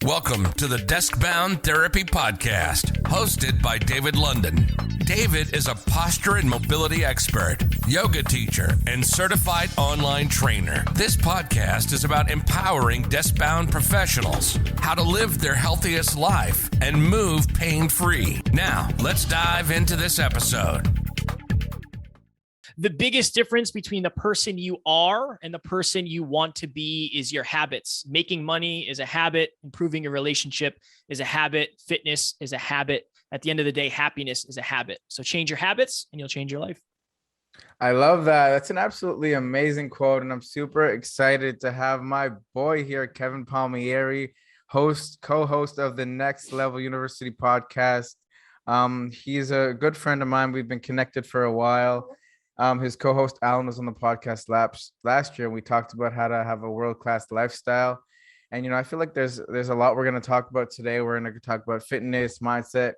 Welcome to the Deskbound Therapy Podcast, hosted by David London. David is a posture and mobility expert, yoga teacher, and certified online trainer. This podcast is about empowering desk-bound professionals, how to live their healthiest life, and move pain-free. Now, let's dive into this episode. The biggest difference between the person you are and the person you want to be is your habits. Making money is a habit. Improving your relationship is a habit. Fitness is a habit. At the end of the day, happiness is a habit. So change your habits and you'll change your life. I love that. That's an absolutely amazing quote. And I'm super excited to have my boy here, Kevin Palmieri, co-host of the Next Level University podcast. He's a good friend of mine. We've been connected for a while. His co-host Alan was on the podcast last year, and we talked about how to have a world-class lifestyle. And, I feel like there's a lot we're going to talk about today. We're going to talk about fitness, mindset,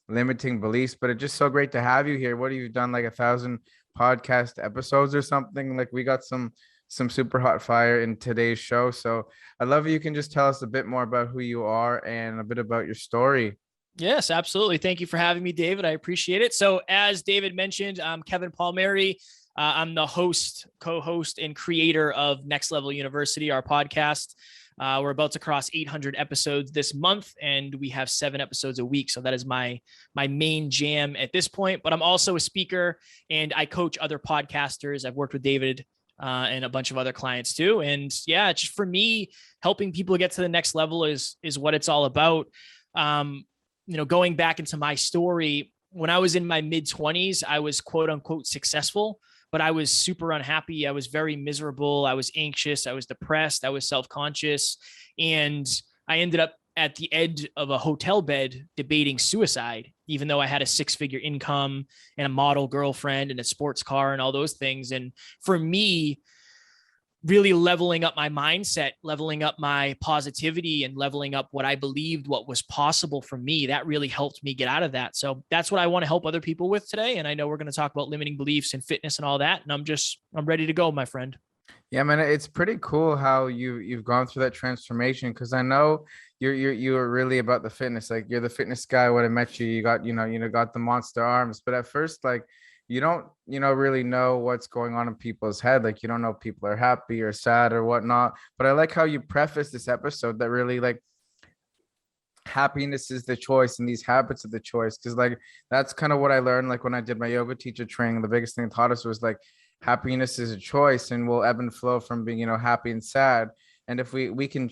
limiting beliefs, but it's just so great to have you here. What have you done, like 1,000 podcast episodes or something? Like, we got some super hot fire in today's show. So I'd love if you can just tell us a bit more about who you are and a bit about your story. Yes, absolutely. Thank you for having me, David. I appreciate it. So as David mentioned, I'm Kevin Palmieri. I'm the host, co-host, and creator of Next Level University, our podcast. We're about to cross 800 episodes this month, and we have 7 episodes a week. So that is my main jam at this point. But I'm also a speaker, and I coach other podcasters. I've worked with David and a bunch of other clients too. And yeah, just for me, helping people get to the next level is what it's all about. Going back into my story, when I was in my mid-20s, I was quote unquote successful, but I was super unhappy. I was very miserable. I was anxious. I was depressed. I was self-conscious. And I ended up at the edge of a hotel bed debating suicide, even though I had a 6-figure income and a model girlfriend and a sports car and all those things. And for me, really leveling up my mindset, leveling up my positivity, and leveling up what I believed, what was possible for me, that really helped me get out of that. So that's what I want to help other people with today. And I know we're going to talk about limiting beliefs and fitness and all that. And I'm ready to go, my friend. Yeah, man, it's pretty cool how you've gone through that transformation, because I know you're really about the fitness. Like, you're the fitness guy. When I met you, you got got the monster arms, but at first, like, you don't, really know what's going on in people's head. Like, you don't know if people are happy or sad or whatnot. But I like how you preface this episode that really, like, happiness is the choice and these habits are the choice. Because, like, that's kind of what I learned, like, when I did my yoga teacher training. The biggest thing it taught us was, like, happiness is a choice, and we'll ebb and flow from being, happy and sad. And if we can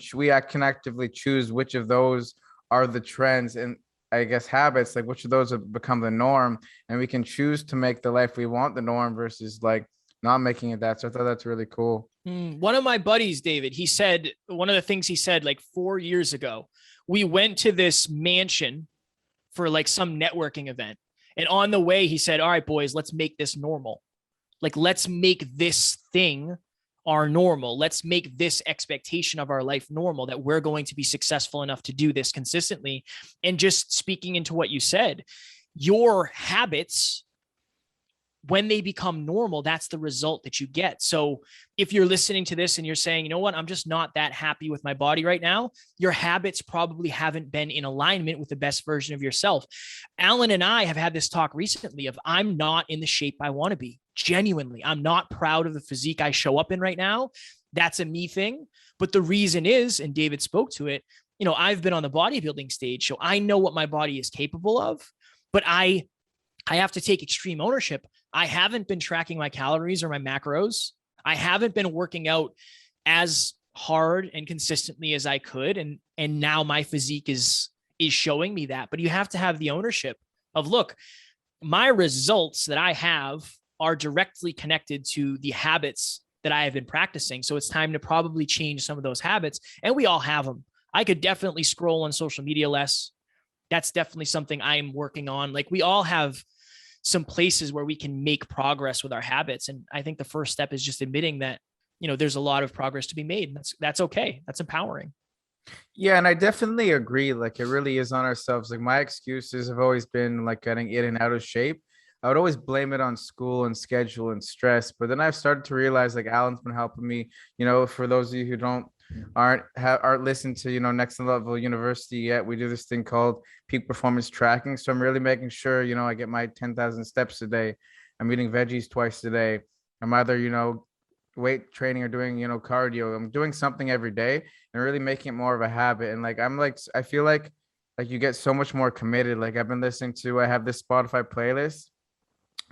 actively choose which of those are the trends and, I guess, habits, like, which of those have become the norm, and we can choose to make the life we want the norm versus, like, not making it that. So I thought that's really cool. One of my buddies, David, he said, one of the things he said, like 4 years ago, we went to this mansion for like some networking event. And on the way, he said, all right, boys, let's make this normal. Like, let's make this thing our normal. Let's make this expectation of our life normal, that we're going to be successful enough to do this consistently. And just speaking into what you said, your habits, when they become normal, that's the result that you get. So if you're listening to this and you're saying, you know what, I'm just not that happy with my body right now, your habits probably haven't been in alignment with the best version of yourself. Alan and I have had this talk recently of, I'm not in the shape I want to be. Genuinely, I'm not proud of the physique I show up in right now. That's a me thing. But the reason is, and David spoke to it, I've been on the bodybuilding stage, so I know what my body is capable of, but I have to take extreme ownership. I haven't been tracking my calories or my macros. I haven't been working out as hard and consistently as I could. And now my physique is showing me that. But you have to have the ownership of, look, my results that I have are directly connected to the habits that I have been practicing. So it's time to probably change some of those habits. And we all have them. I could definitely scroll on social media less. That's definitely something I'm working on. Like, we all have some places where we can make progress with our habits. And I think the first step is just admitting that, there's a lot of progress to be made. And that's okay. That's empowering. Yeah, and I definitely agree. Like, it really is on ourselves. Like, my excuses have always been like getting in and out of shape. I would always blame it on school and schedule and stress. But then I've started to realize, like, Alan's been helping me, for those of you who don't aren't listened to, Next Level University yet, we do this thing called peak performance tracking. So I'm really making sure, I get my 10,000 steps a day. I'm eating veggies twice a day. I'm either, weight training or doing, cardio. I'm doing something every day and really making it more of a habit. And I feel like you get so much more committed. Like I have this Spotify playlist,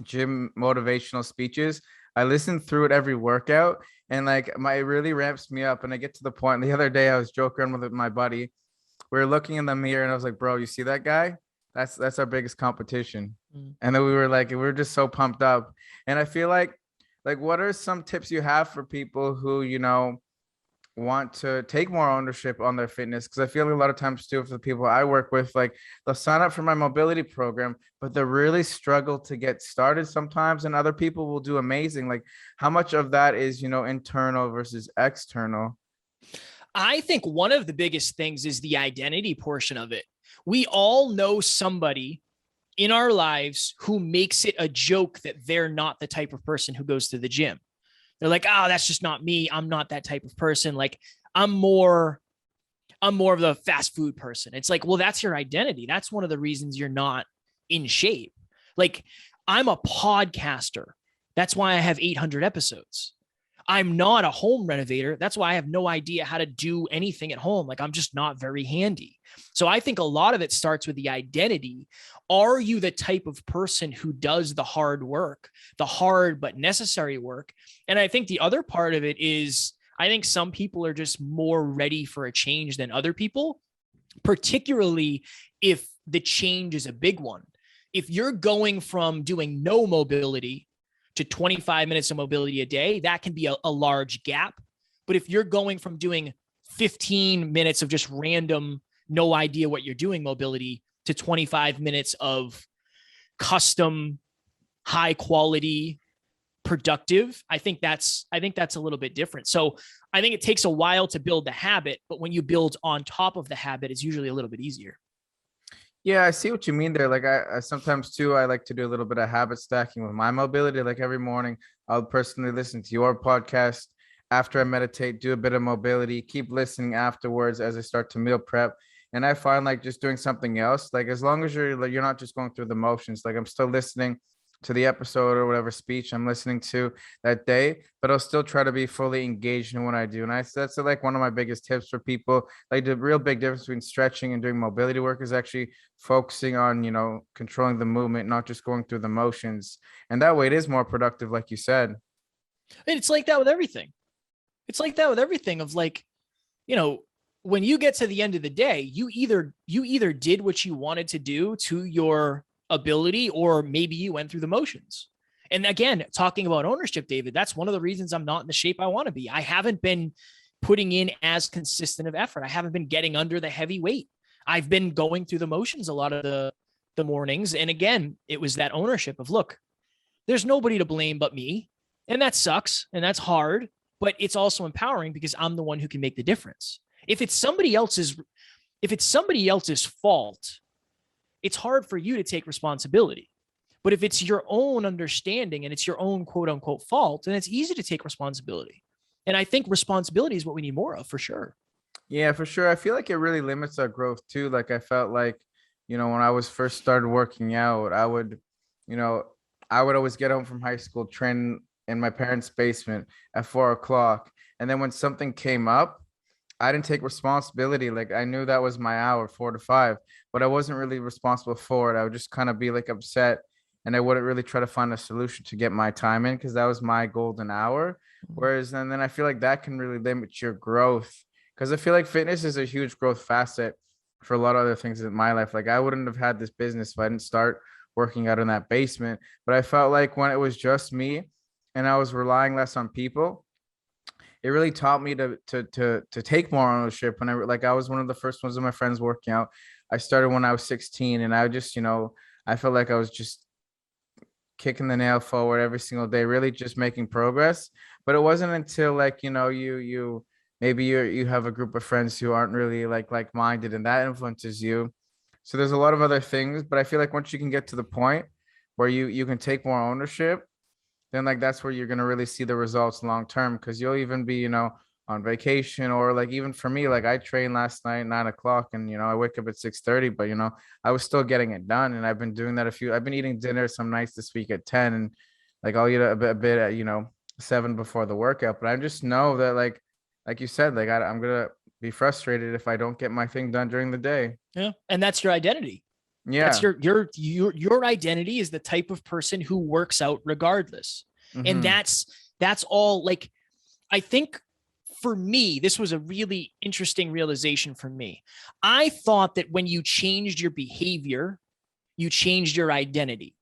gym motivational speeches. I listen through it every workout, and it really ramps me up. And I get to the point. The other day I was joking with my buddy. We were looking in the mirror and I was like, bro, you see that guy? That's our biggest competition. And then we were just so pumped up. And I feel like what are some tips you have for people who, want to take more ownership on their fitness? Because I feel like a lot of times too, for the people I work with, like they'll sign up for my mobility program, but they really struggle to get started sometimes, and other people will do amazing. Like how much of that is, internal versus external? I think one of the biggest things is the identity portion of it. We all know somebody in our lives who makes it a joke that they're not the type of person who goes to the gym. They're like, oh, that's just not me. I'm not that type of person. Like I'm more of the fast food person. It's like, well, that's your identity. That's one of the reasons you're not in shape. Like I'm a podcaster. That's why I have 800 episodes. I'm not a home renovator. That's why I have no idea how to do anything at home. Like I'm just not very handy. So I think a lot of it starts with the identity. Are you the type of person who does the hard work, the hard but necessary work? And I think the other part of it is, I think some people are just more ready for a change than other people, particularly if the change is a big one. If you're going from doing no mobility to 25 minutes of mobility a day, that can be a large gap. But if you're going from doing 15 minutes of just random, no idea what you're doing mobility to 25 minutes of custom, high quality, productive, I think that's a little bit different. So I think it takes a while to build the habit, but when you build on top of the habit, it's usually a little bit easier. Yeah, I see what you mean there. Like I sometimes too, I like to do a little bit of habit stacking with my mobility. Like every morning, I'll personally listen to your podcast after I meditate, do a bit of mobility, keep listening afterwards as I start to meal prep. And I find like just doing something else, like as long as you're not just going through the motions, like I'm still listening to the episode or whatever speech I'm listening to that day, but I'll still try to be fully engaged in what I do. And that's like one of my biggest tips for people. Like the real big difference between stretching and doing mobility work is actually focusing on, controlling the movement, not just going through the motions. And that way it is more productive, like you said. And it's like that with everything. It's like that with everything of like, when you get to the end of the day, you either did what you wanted to do to your ability, or maybe you went through the motions. And again, talking about ownership, David, that's one of the reasons I'm not in the shape I want to be. I haven't been putting in as consistent of effort. I haven't been getting under the heavy weight. I've been going through the motions a lot of the mornings. And again, it was that ownership of, look, there's nobody to blame but me. And that sucks. And that's hard, but it's also empowering because I'm the one who can make the difference. If it's somebody else's fault, it's hard for you to take responsibility. But if it's your own understanding and it's your own quote unquote fault, then it's easy to take responsibility. And I think responsibility is what we need more of, for sure. Yeah, for sure. I feel like it really limits our growth too. Like I felt like, when I was first started working out, you know, I would always get home from high school, train in my parents' basement at 4 o'clock. And then when something came up, I didn't take responsibility. Like I knew that was my hour, 4 to 5, but I wasn't really responsible for it. I would just kind of be like upset, and I wouldn't really try to find a solution to get my time in because that was my golden hour. Whereas, and then I feel like that can really limit your growth, because I feel like fitness is a huge growth facet for a lot of other things in my life. Like I wouldn't have had this business if I didn't start working out in that basement. But I felt like when it was just me and I was relying less on people, it really taught me to take more ownership. When I was one of the first ones of my friends working out. I started when I was 16, and I just, I felt like I was just kicking the nail forward every single day, really just making progress. But it wasn't until you maybe you have a group of friends who aren't really like-minded, and that influences you. So there's a lot of other things, but I feel like once you can get to the point where you can take more ownership, then that's where you're going to really see the results long term, because you'll even be, on vacation, or like even for me, like I trained last night 9 o'clock, and I wake up at 6:30, but I was still getting it done, and I've been doing that I've been eating dinner some nights this week at 10, and like I'll eat a bit at 7 before the workout. But I just know that like you said, like I'm gonna be frustrated if I don't get my thing done during the day. Yeah. And that's your identity. That's Yeah. your identity is the type of person who works out regardless. And Hmm. that's all. Like, I think for me, this was a really interesting realization for me. I thought that when you changed your behavior, you changed your identity.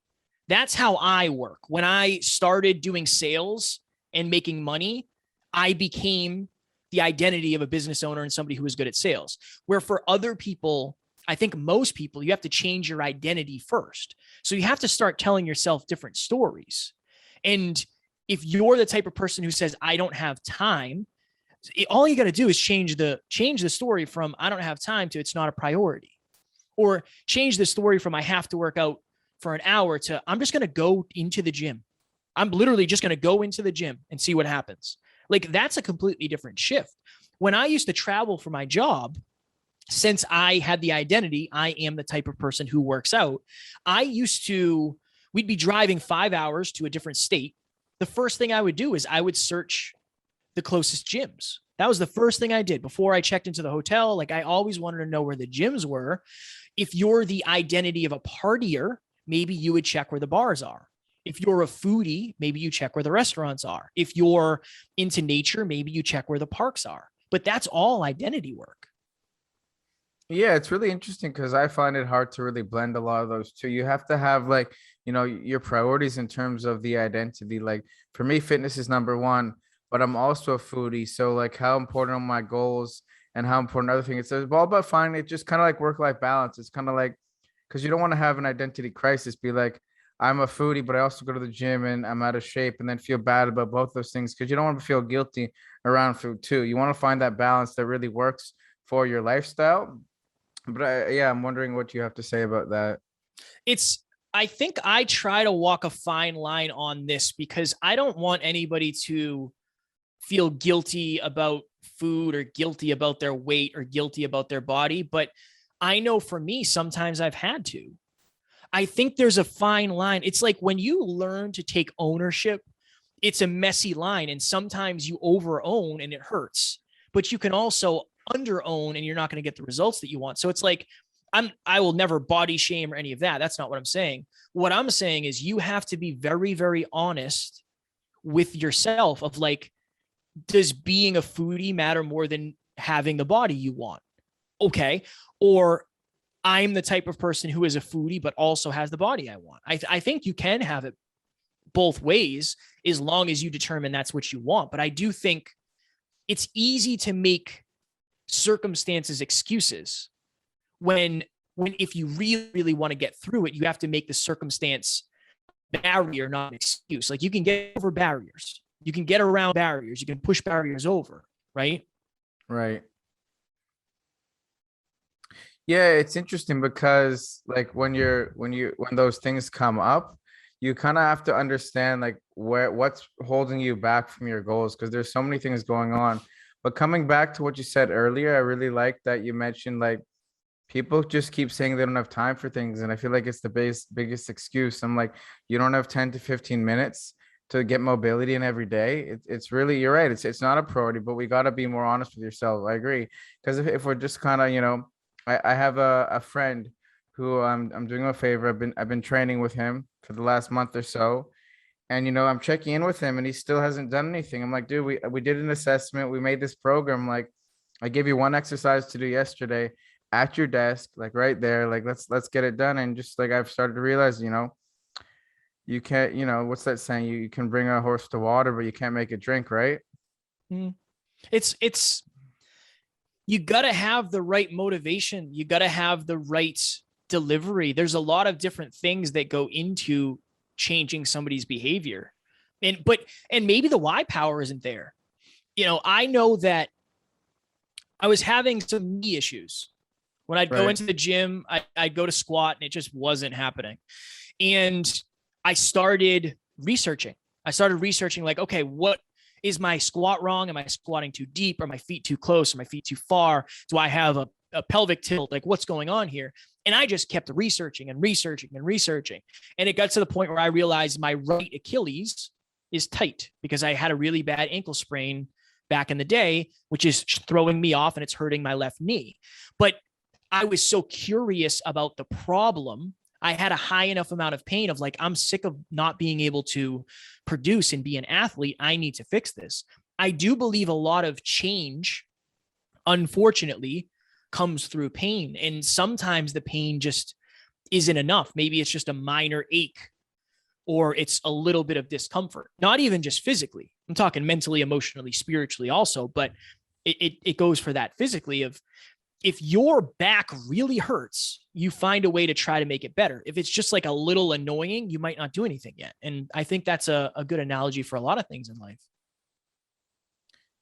That's how I work. When I started doing sales and making money, I became the identity of a business owner and somebody who was good at sales. Where for other people, I think most people, you have to change your identity first. So you have to start telling yourself different stories. And if you're the type of person who says, I don't have time, all you got to do is change the story from I don't have time to it's not a priority, or change the story from I have to work out for an hour to I'm just going to go into the gym. I'm literally just going to go into the gym and see what happens. Like, that's a completely different shift. When I used to travel for my job, since I had the identity, I am the type of person who works out. We'd be driving 5 hours to a different state. The first thing I would do is I would search the closest gyms. That was the first thing I did before I checked into the hotel. Like, I always wanted to know where the gyms were. If you're the identity of a partier, maybe you would check where the bars are. If you're a foodie, maybe you check where the restaurants are. If you're into nature, maybe you check where the parks are. But that's all identity work. Yeah, it's really interesting because I find it hard to really blend a lot of those two. You have to have like, your priorities in terms of the identity. Like for me, fitness is number one, but I'm also a foodie. So like how important are my goals and how important other things. It's all about finding it, just kind of like work-life balance. It's kind of like, because you don't want to have an identity crisis, be like, I'm a foodie, but I also go to the gym and I'm out of shape, and then feel bad about both those things because you don't want to feel guilty around food too. You want to find that balance that really works for your lifestyle. But yeah, I'm wondering what you have to say about that. I think I try to walk a fine line on this because I don't want anybody to feel guilty about food or guilty about their weight or guilty about their body. But I know for me, sometimes I've had to. I think there's a fine line. It's like when you learn to take ownership, it's a messy line. And sometimes you over own and it hurts, but you can also under own and you're not going to get the results that you want. So it's like, I will never body shame or any of that. That's not what I'm saying. What I'm saying is you have to be very, very honest with yourself of like, does being a foodie matter more than having the body you want? Okay. Or I'm the type of person who is a foodie, but also has the body I want. I think you can have it both ways as long as you determine that's what you want. But I do think it's easy to make circumstances excuses when if you really, really want to get through it, you have to make the circumstance barrier, not an excuse. Like you can get over barriers. You can get around barriers. You can push barriers over, right? Right. Yeah, it's interesting because like when those things come up, you kind of have to understand like what's holding you back from your goals because there's so many things going on. But coming back to what you said earlier, I really like that you mentioned like people just keep saying they don't have time for things, and I feel like it's the biggest excuse. I'm like, you don't have 10 to 15 minutes to get mobility in every day. It's really, you're right. It's not a priority, but we got to be more honest with yourself. I agree. Because if we're just kind of, I have a friend who I'm doing him a favor. I've been training with him for the last month or so. And I'm checking in with him and he still hasn't done anything. I'm like, dude, we did an assessment. We made this program. Like, I gave you one exercise to do yesterday at your desk, like right there. Like, let's get it done. And just like I've started to realize, you can't, what's that saying? You can bring a horse to water, but you can't make it drink, right? It's you got to have the right motivation. You got to have the right delivery. There's a lot of different things that go into changing somebody's behavior. And maybe the why power isn't there. I know that I was having some knee issues when I'd go into the gym. I'd go to squat and it just wasn't happening. And I started researching like, okay, what Is my squat wrong? Am I squatting too deep? Are my feet too close? Are my feet too far? Do I have a pelvic tilt? Like, what's going on here? And I just kept researching and researching and researching. And it got to the point where I realized my right Achilles is tight because I had a really bad ankle sprain back in the day, which is throwing me off and it's hurting my left knee. But I was so curious about the problem. I had a high enough amount of pain of like, I'm sick of not being able to produce and be an athlete. I need to fix this. I do believe a lot of change, unfortunately, comes through pain. And sometimes the pain just isn't enough. Maybe it's just a minor ache or it's a little bit of discomfort, not even just physically. I'm talking mentally, emotionally, spiritually also, but it goes for that physically of if your back really hurts, you find a way to try to make it better. If it's just like a little annoying, you might not do anything yet. And I think that's a good analogy for a lot of things in life.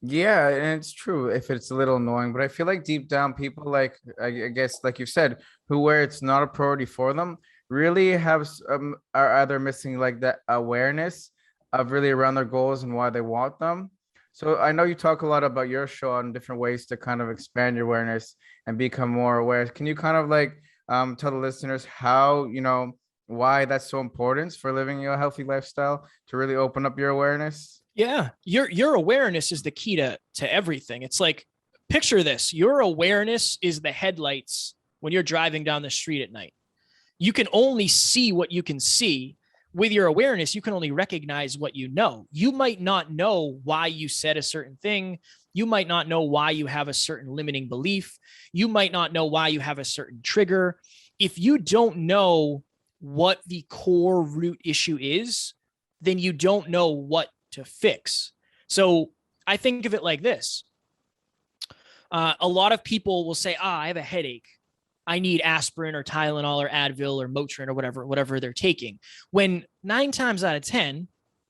Yeah, and it's true if it's a little annoying, but I feel like deep down people like I guess like you said, who where it's not a priority for them, really are either missing like that awareness of really around their goals and why they want them. So I know you talk a lot about your show on different ways to kind of expand your awareness and become more aware. Can you kind of like tell the listeners how, why that's so important for living a healthy lifestyle to really open up your awareness? Yeah. Your awareness is the key to everything. It's like, picture this. Your awareness is the headlights when you're driving down the street at night. You can only see what you can see. With your awareness, you can only recognize what you know. You might not know why you said a certain thing. You might not know why you have a certain limiting belief. You might not know why you have a certain trigger. If you don't know what the core root issue is, then you don't know what to fix. So I think of it like this. A lot of people will say, I have a headache. I need aspirin or Tylenol or Advil or Motrin or whatever they're taking. When 9 times out of 10,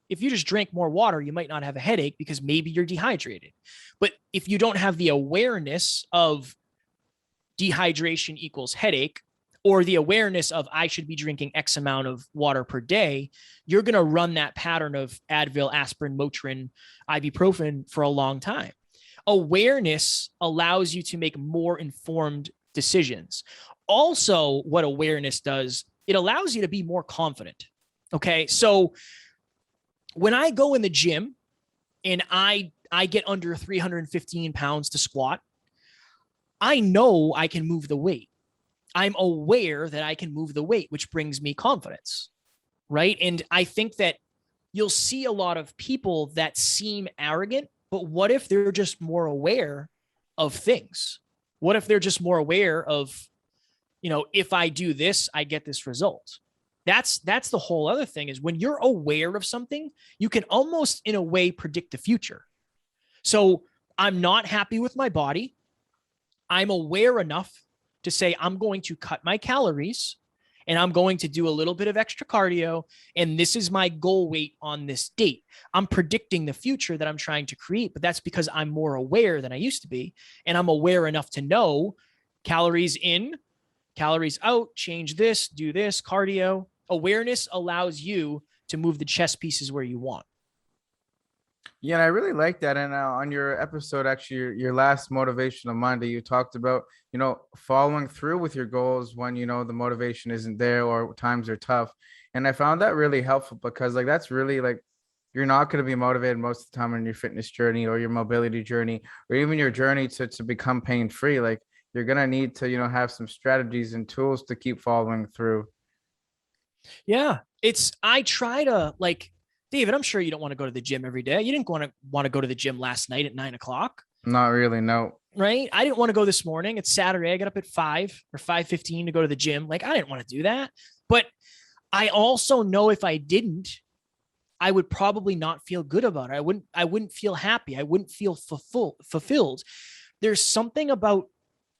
if you just drink more water, you might not have a headache because maybe you're dehydrated. But if you don't have the awareness of dehydration equals headache, or the awareness of I should be drinking X amount of water per day, you're going to run that pattern of Advil, aspirin, Motrin, ibuprofen for a long time. Awareness allows you to make more informed decisions. Also, what awareness does, it allows you to be more confident. Okay. So when I go in the gym and I get under 315 pounds to squat, I know I can move the weight. I'm aware that I can move the weight, which brings me confidence. Right. And I think that you'll see a lot of people that seem arrogant, but what if they're just more aware of things? What if they're just more aware of, if I do this, I get this result. That's the whole other thing is when you're aware of something, you can almost in a way predict the future. So I'm not happy with my body. I'm aware enough to say, I'm going to cut my calories and I'm going to do a little bit of extra cardio. And this is my goal weight on this date. I'm predicting the future that I'm trying to create, but that's because I'm more aware than I used to be. And I'm aware enough to know calories in, calories out, change this, do this, cardio. Awareness allows you to move the chess pieces where you want. Yeah, and I really like that. And on your episode, actually, your last motivational Monday, you talked about, following through with your goals when, the motivation isn't there or times are tough. And I found that really helpful because like, that's really like, you're not going to be motivated most of the time in your fitness journey or your mobility journey, or even your journey to become pain free. Like you're going to need to, have some strategies and tools to keep following through. Yeah. I try to like, David, I'm sure you don't want to go to the gym every day. You didn't want to go to the gym last night at 9:00. Not really, no. Right? I didn't want to go this morning. It's Saturday. I got up at 5 or 5:15 to go to the gym. Like I didn't want to do that. But I also know if I didn't, I would probably not feel good about it. I wouldn't feel happy. I wouldn't feel fulfilled. There's something about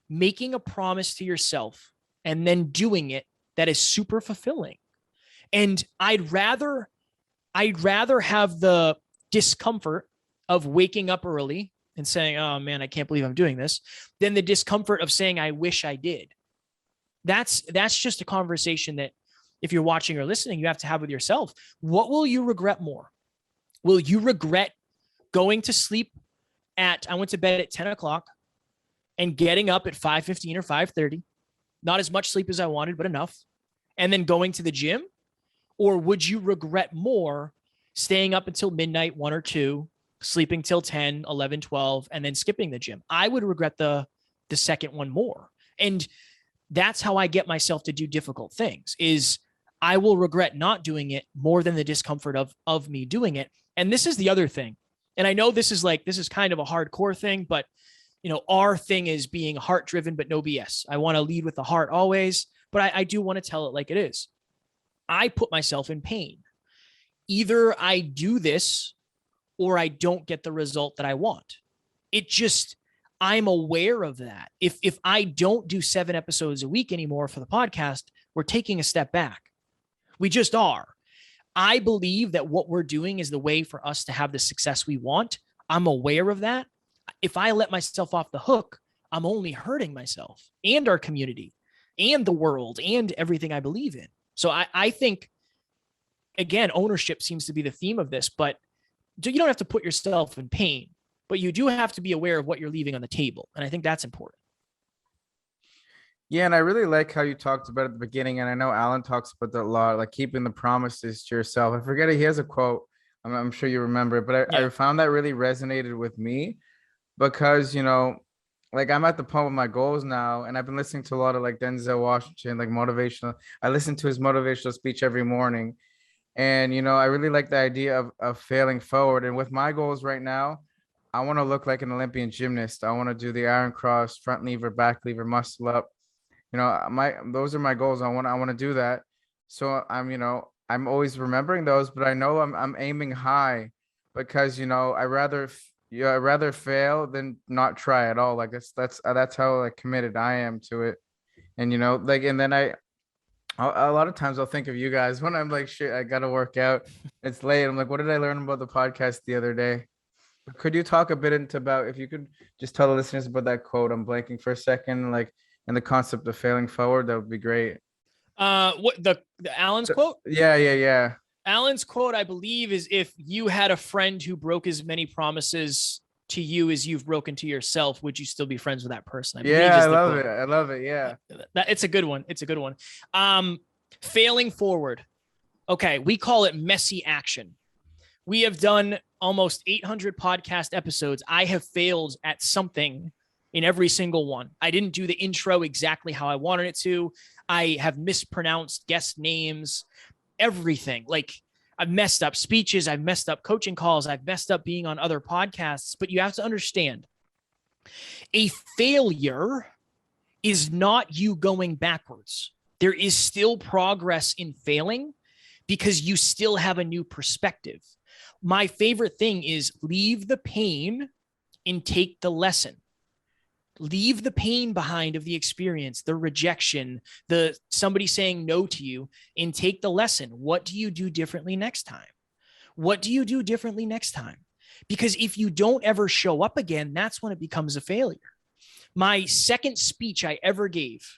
making a promise to yourself and then doing it that is super fulfilling. And I'd rather have the discomfort of waking up early and saying, oh man, I can't believe I'm doing this, than the discomfort of saying, I wish I did. That's just a conversation that if you're watching or listening, you have to have with yourself. What will you regret more? Will you regret going to sleep I went to bed at 10 o'clock and getting up at 5:15 or 5:30, not as much sleep as I wanted, but enough, and then going to the gym? Or would you regret more staying up until midnight, 1 or 2, sleeping till 10, 11, 12, and then skipping the gym? I would regret the second one more. And that's how I get myself to do difficult things, is I will regret not doing it more than the discomfort of me doing it. And this is the other thing. And I know this is kind of a hardcore thing, but our thing is being heart driven, but no BS. I want to lead with the heart always, but I do want to tell it like it is. I put myself in pain. Either I do this or I don't get the result that I want. I'm aware of that. If I don't do 7 episodes a week anymore for the podcast, we're taking a step back. We just are. I believe that what we're doing is the way for us to have the success we want. I'm aware of that. If I let myself off the hook, I'm only hurting myself and our community and the world and everything I believe in. So I think, again, ownership seems to be the theme of this, but you don't have to put yourself in pain, but you do have to be aware of what you're leaving on the table. And I think that's important. Yeah, and I really like how you talked about it at the beginning, and I know Alan talks about that a lot, like keeping the promises to yourself. I forget it. He has a quote. I'm sure you remember it, but I found that really resonated with me because, like I'm at the point with my goals now, and I've been listening to a lot of like Denzel Washington, like motivational. I listen to his motivational speech every morning, and I really like the idea of failing forward. And with my goals right now, I want to look like an Olympian gymnast. I want to do the iron cross, front lever, back lever, muscle up. Those are my goals. I want to do that. So I'm always remembering those, but I know I'm aiming high because, I rather fail than not try at all. Like that's how like committed I am to it. And, and then a lot of times I'll think of you guys when I'm like, shit, I got to work out. It's late. I'm like, what did I learn about the podcast the other day? Could you talk a bit about, if you could just tell the listeners about that quote? I'm blanking for a second, like, and the concept of failing forward, that would be great. What the Alan's quote? Yeah. Alan's quote, I believe, is if you had a friend who broke as many promises to you as you've broken to yourself, would you still be friends with that person? I love it. I love it. Yeah. It's a good one. Failing forward. Okay. We call it messy action. We have done almost 800 podcast episodes. I have failed at something in every single one. I didn't do the intro exactly how I wanted it to. I have mispronounced guest names, everything. Like, I've messed up speeches. I've messed up coaching calls. I've messed up being on other podcasts. But you have to understand, a failure is not you going backwards. There is still progress in failing because you still have a new perspective. My favorite thing is leave the pain and take the lesson. Leave the pain behind of the experience, the rejection, the somebody saying no to you, and take the lesson. What do you do differently next time? What do you do differently next time? Because if you don't ever show up again, that's when it becomes a failure. My second speech I ever gave,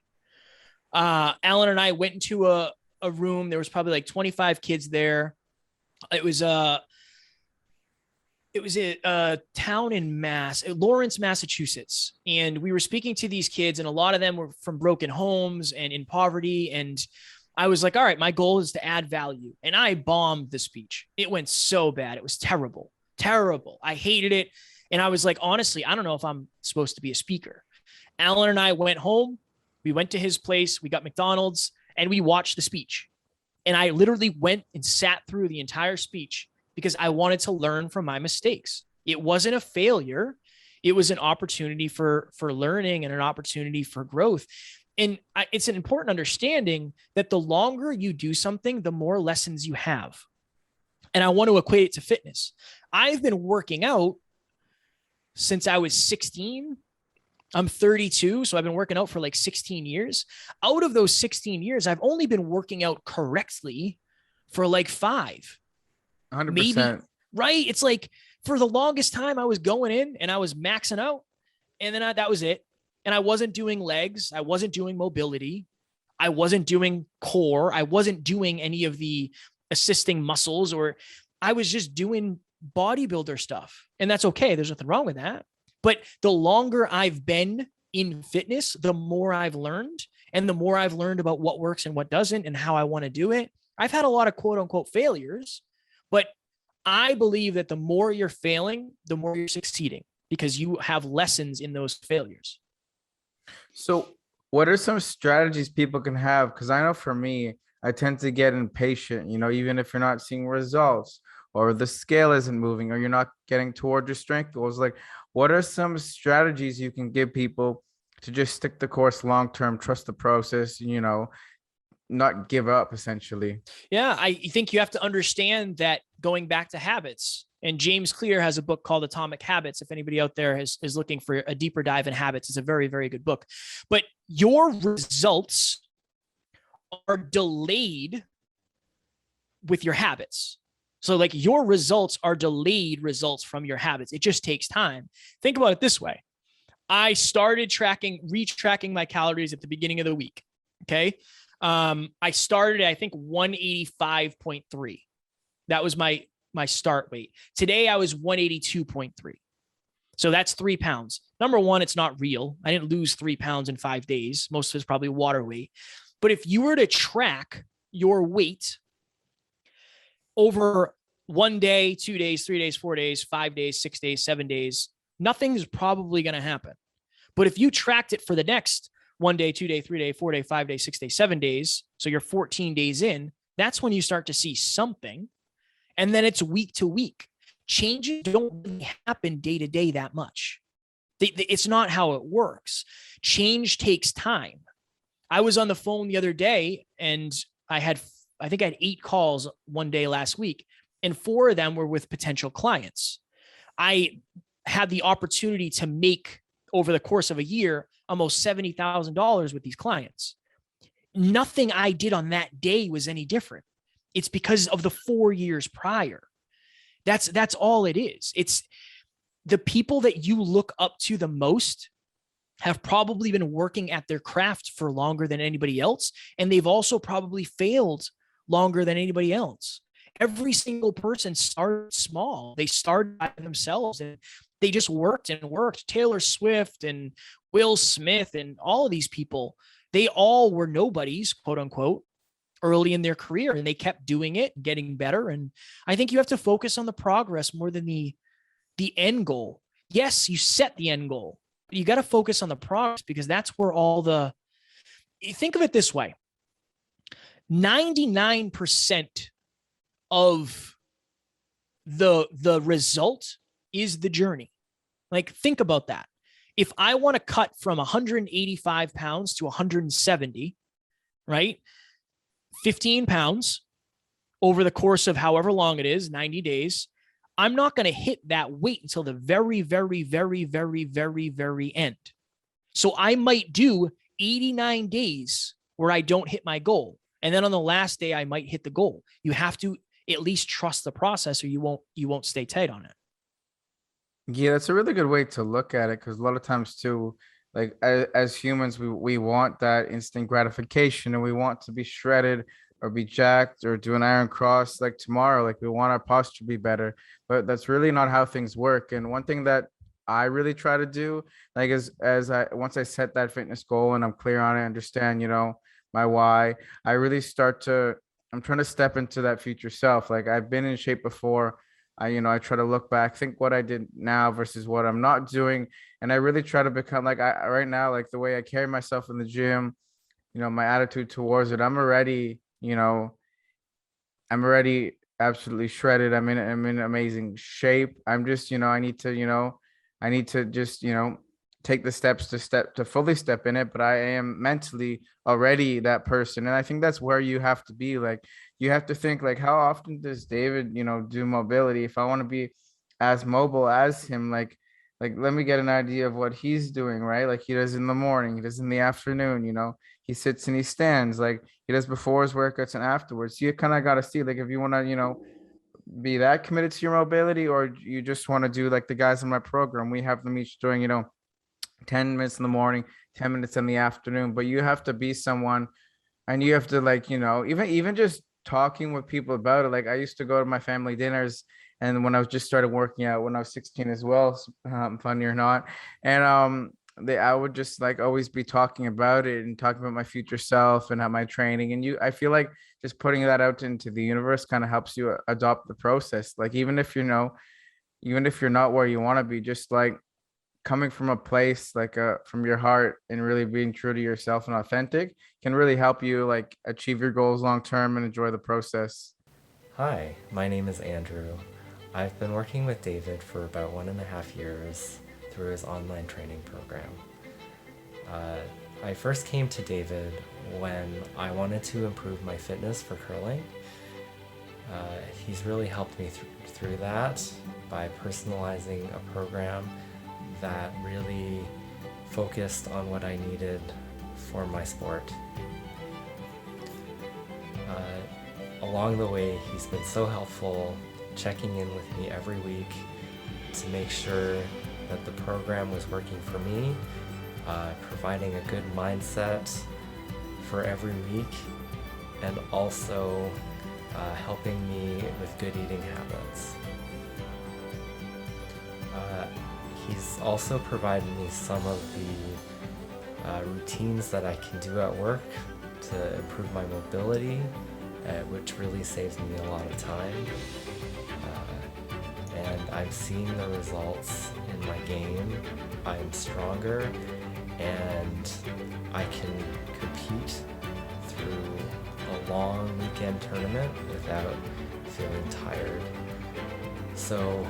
Alan and I went into a room. There was probably like 25 kids there. It was a town in Lawrence, Massachusetts. And we were speaking to these kids, and a lot of them were from broken homes and in poverty. And I was like, all right, my goal is to add value. And I bombed the speech. It went so bad. It was terrible. I hated it. And I was like, honestly, I don't know if I'm supposed to be a speaker. Alan and I went home. We went to his place. We got McDonald's and we watched the speech. And I literally went and sat through the entire speech because I wanted to learn from my mistakes. It wasn't a failure. It was an opportunity for learning and an opportunity for growth. And it's an important understanding that the longer you do something, the more lessons you have. And I want to equate it to fitness. I've been working out since I was 16. I'm 32, so I've been working out for like 16 years. Out of those 16 years, I've only been working out correctly for like 5. 100%. Maybe, right? It's like for the longest time I was going in and I was maxing out, and then that was it. And I wasn't doing legs. I wasn't doing mobility. I wasn't doing core. I wasn't doing any of the assisting muscles, or I was just doing bodybuilder stuff. And that's okay. There's nothing wrong with that. But the longer I've been in fitness, the more I've learned, and the more I've learned about what works and what doesn't and how I want to do it. I've had a lot of quote unquote failures, but I believe that the more you're failing, the more you're succeeding, because you have lessons in those failures. So what are some strategies people can have? Because I know for me, I tend to get impatient, even if you're not seeing results or the scale isn't moving or you're not getting towards your strength goals. Like, what are some strategies you can give people to just stick the course long term, trust the process, not give up essentially? Yeah, I think you have to understand that going back to habits, and James Clear has a book called Atomic Habits. If anybody out there is looking for a deeper dive in habits, it's a very, very good book. But your results are delayed with your habits. So like your results are delayed results from your habits. It just takes time. Think about it this way. I started retracking my calories at the beginning of the week. Okay. I started at, I think, 185.3. That was my start weight. Today I was 182.3. So that's 3 pounds. Number one, it's not real. I didn't lose 3 pounds in 5 days. Most of it's probably water weight. But if you were to track your weight over 1 day, 2 days, 3 days, 4 days, 5 days, 6 days, 7 days, nothing's probably going to happen. But if you tracked it for the next 1 day, 2 day, 3 day, 4 day, 5 day, 6 day, 7 days, so you're 14 days in, that's when you start to see something. And then it's week to week. Changes don't really happen day to day that much. It's not how it works. Change takes time. I was on the phone the other day and I think I had 8 calls one day last week, and 4 of them were with potential clients. I had the opportunity to make, over the course of a year, almost $70,000 with these clients. Nothing I did on that day was any different. It's because of the 4 years prior. That's all it is. It's the people that you look up to the most have probably been working at their craft for longer than anybody else. And they've also probably failed longer than anybody else. Every single person started small. They started by themselves and they just worked and worked. Taylor Swift and Will Smith and all of these people, they all were nobodies, quote unquote, early in their career, and they kept doing it, getting better. And I think you have to focus on the progress more than the end goal. Yes, you set the end goal, but you got to focus on the progress, because that's where think of it this way. 99% of the result is the journey. Like, think about that. If I want to cut from 185 pounds to 170, right? 15 pounds over the course of however long it is, 90 days, I'm not going to hit that weight until the very, very, very, very, very, very end. So I might do 89 days where I don't hit my goal. And then on the last day, I might hit the goal. You have to at least trust the process, or you won't stay tight on it. Yeah, that's a really good way to look at it, because a lot of times too, like as humans, we want that instant gratification, and we want to be shredded or be jacked or do an iron cross like tomorrow. Like, we want our posture to be better, but that's really not how things work. And one thing that I really try to do, like, once I set that fitness goal and I'm clear on it, understand, my why, I'm trying to step into that future self. Like, I've been in shape before. I try to look back, think what I did now versus what I'm not doing. And I really try to become like, right now, like the way I carry myself in the gym, my attitude towards it, I'm already absolutely shredded. I'm in amazing shape. I'm just, I need to just, take the steps to fully step in it. But I am mentally already that person. And I think that's where you have to be. Like, you have to think, like, how often does David, do mobility? If I want to be as mobile as him, like let me get an idea of what he's doing, right? Like, he does in the morning, he does in the afternoon, he sits and he stands, like he does before his workouts and afterwards. So you kind of got to see, like, if you want to, be that committed to your mobility, or you just want to do like the guys in my program. We have them each doing, 10 minutes in the morning, 10 minutes in the afternoon. But you have to be someone, and you have to, like, even just talking with people about it. Like, I used to go to my family dinners And when I was just started working out when I was 16 as well, funny or not. And I would just like always be talking about it and talking about my future self and how my training. And I feel like just putting that out into the universe kind of helps you adopt the process. Like even if you're not where you want to be, just like coming from a place like from your heart and really being true to yourself and authentic can really help you like achieve your goals long term and enjoy the process. Hi, my name is Andrew. I've been working with David for about 1.5 years through his online training program. I first came to David when I wanted to improve my fitness for curling. He's really helped me through that by personalizing a program that really focused on what I needed for my sport. Along the way, he's been so helpful, checking in with me every week to make sure that the program was working for me, providing a good mindset for every week, and also helping me with good eating habits. He's also provided me some of the routines that I can do at work to improve my mobility, which really saves me a lot of time. And I'm seeing the results in my game. I'm stronger and I can compete through a long weekend tournament without feeling tired. So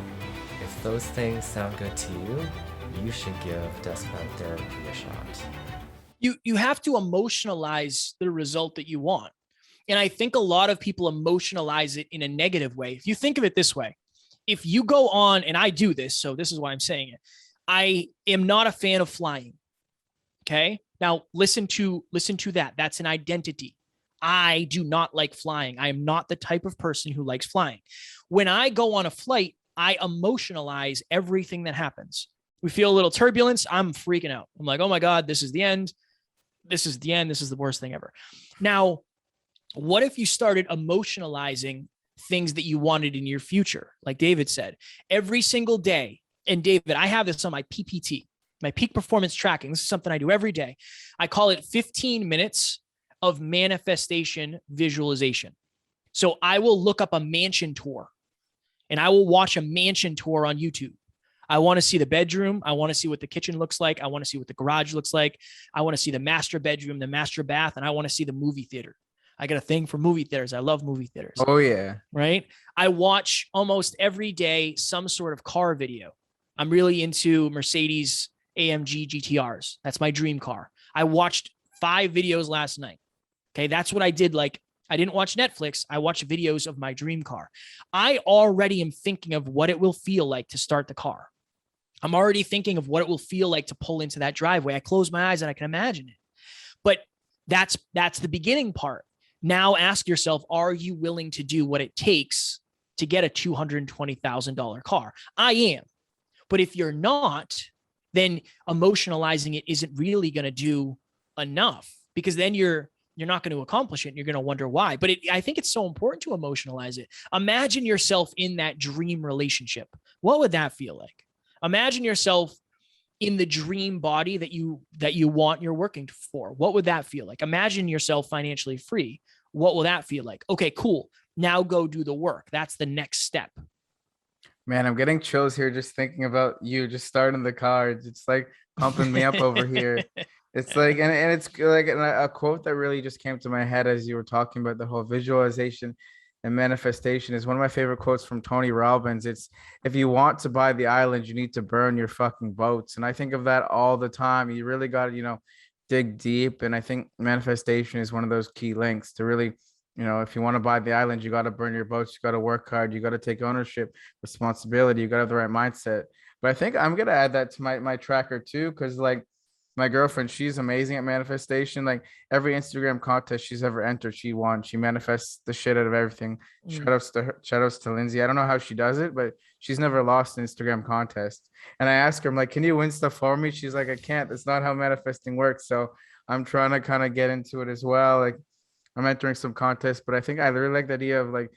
if those things sound good to you, you should give Deskbound Therapy a shot. You have to emotionalize the result that you want. And I think a lot of people emotionalize it in a negative way. If you think of it this way, if you go on, and I do this, so this is why I'm saying it, I am not a fan of flying. Okay. Now listen to that. That's an identity. I do not like flying. I am not the type of person who likes flying. When I go on a flight, I emotionalize everything that happens. We feel a little turbulence. I'm freaking out. I'm like, oh my God, this is the end. This is the end. This is the worst thing ever. Now, what if you started emotionalizing things that you wanted in your future? Like David said, every single day. And David, I have this on my PPT, my peak performance tracking. This is something I do every day. I call it 15 minutes of manifestation visualization. So I will look up a mansion tour and I will watch a mansion tour on YouTube. I want to see the bedroom. I want to see what the kitchen looks like. I want to see what the garage looks like. I want to see the master bedroom, the master bath, and I want to see the movie theater. I got a thing for movie theaters. I love movie theaters. Oh yeah. Right. I watch almost every day some sort of car video. I'm really into Mercedes AMG GTRs. That's my dream car. I watched 5 videos last night. Okay. That's what I did. Like, I didn't watch Netflix. I watched videos of my dream car. I already am thinking of what it will feel like to start the car. I'm already thinking of what it will feel like to pull into that driveway. I close my eyes and I can imagine it. But that's the beginning part. Now ask yourself, are you willing to do what it takes to get a $220,000 car? I am. But if you're not, then emotionalizing it isn't really going to do enough, because then you're not going to accomplish it and you're going to wonder why. But I think it's so important to emotionalize it. Imagine yourself in that dream relationship. What would that feel like? Imagine yourself in the dream body that you want, you're working for. What would that feel like? Imagine yourself financially free. What will that feel like? Okay, cool. Now go do the work. That's the next step. Man, I'm getting chills here just thinking about you just starting the car. It's like pumping me up over here. It's like, and it's like a quote that really just came to my head as you were talking about the whole visualization and manifestation is one of my favorite quotes from Tony Robbins. It's, if you want to buy the island, you need to burn your fucking boats. And I think of that all the time. You really got to, dig deep. And I think manifestation is one of those key links to really, if you want to buy the island, you got to burn your boats. You got to work hard. You got to take ownership, responsibility. You got to have the right mindset. But I think I'm going to add that to my tracker too. Cause like, my girlfriend, she's amazing at manifestation. Like every Instagram contest she's ever entered, she won. She manifests the shit out of everything. Shout outs to her, shout outs to Lindsay. I don't know how she does it, but she's never lost an Instagram contest. And I asked her, I'm like, can you win stuff for me? She's like, I can't. That's not how manifesting works. So I'm trying to kind of get into it as well. Like I'm entering some contests, but I think I really like the idea of like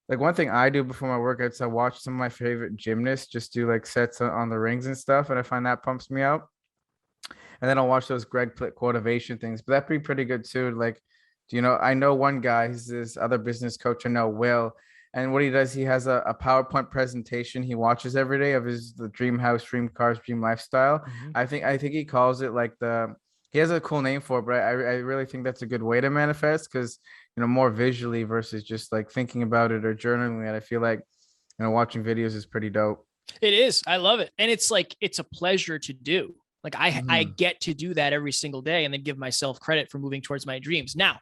like one thing I do before my workouts, I watch some of my favorite gymnasts just do like sets on the rings and stuff, and I find that pumps me up. And then I'll watch those Greg Plitt motivation things, but that'd be pretty good too. Like, do you know, I know one guy, he's this other business coach I know, Will, and what he does, he has a PowerPoint presentation he watches every day of his the dream house, dream cars, dream lifestyle. Mhm. I think he calls it like the he has a cool name for it, but I really think that's a good way to manifest because more visually versus just like thinking about it or journaling it. I feel like watching videos is pretty dope. It is. I love it. And it's like, it's a pleasure to do. Like I Mhm. get to do that every single day and then give myself credit for moving towards my dreams. Now,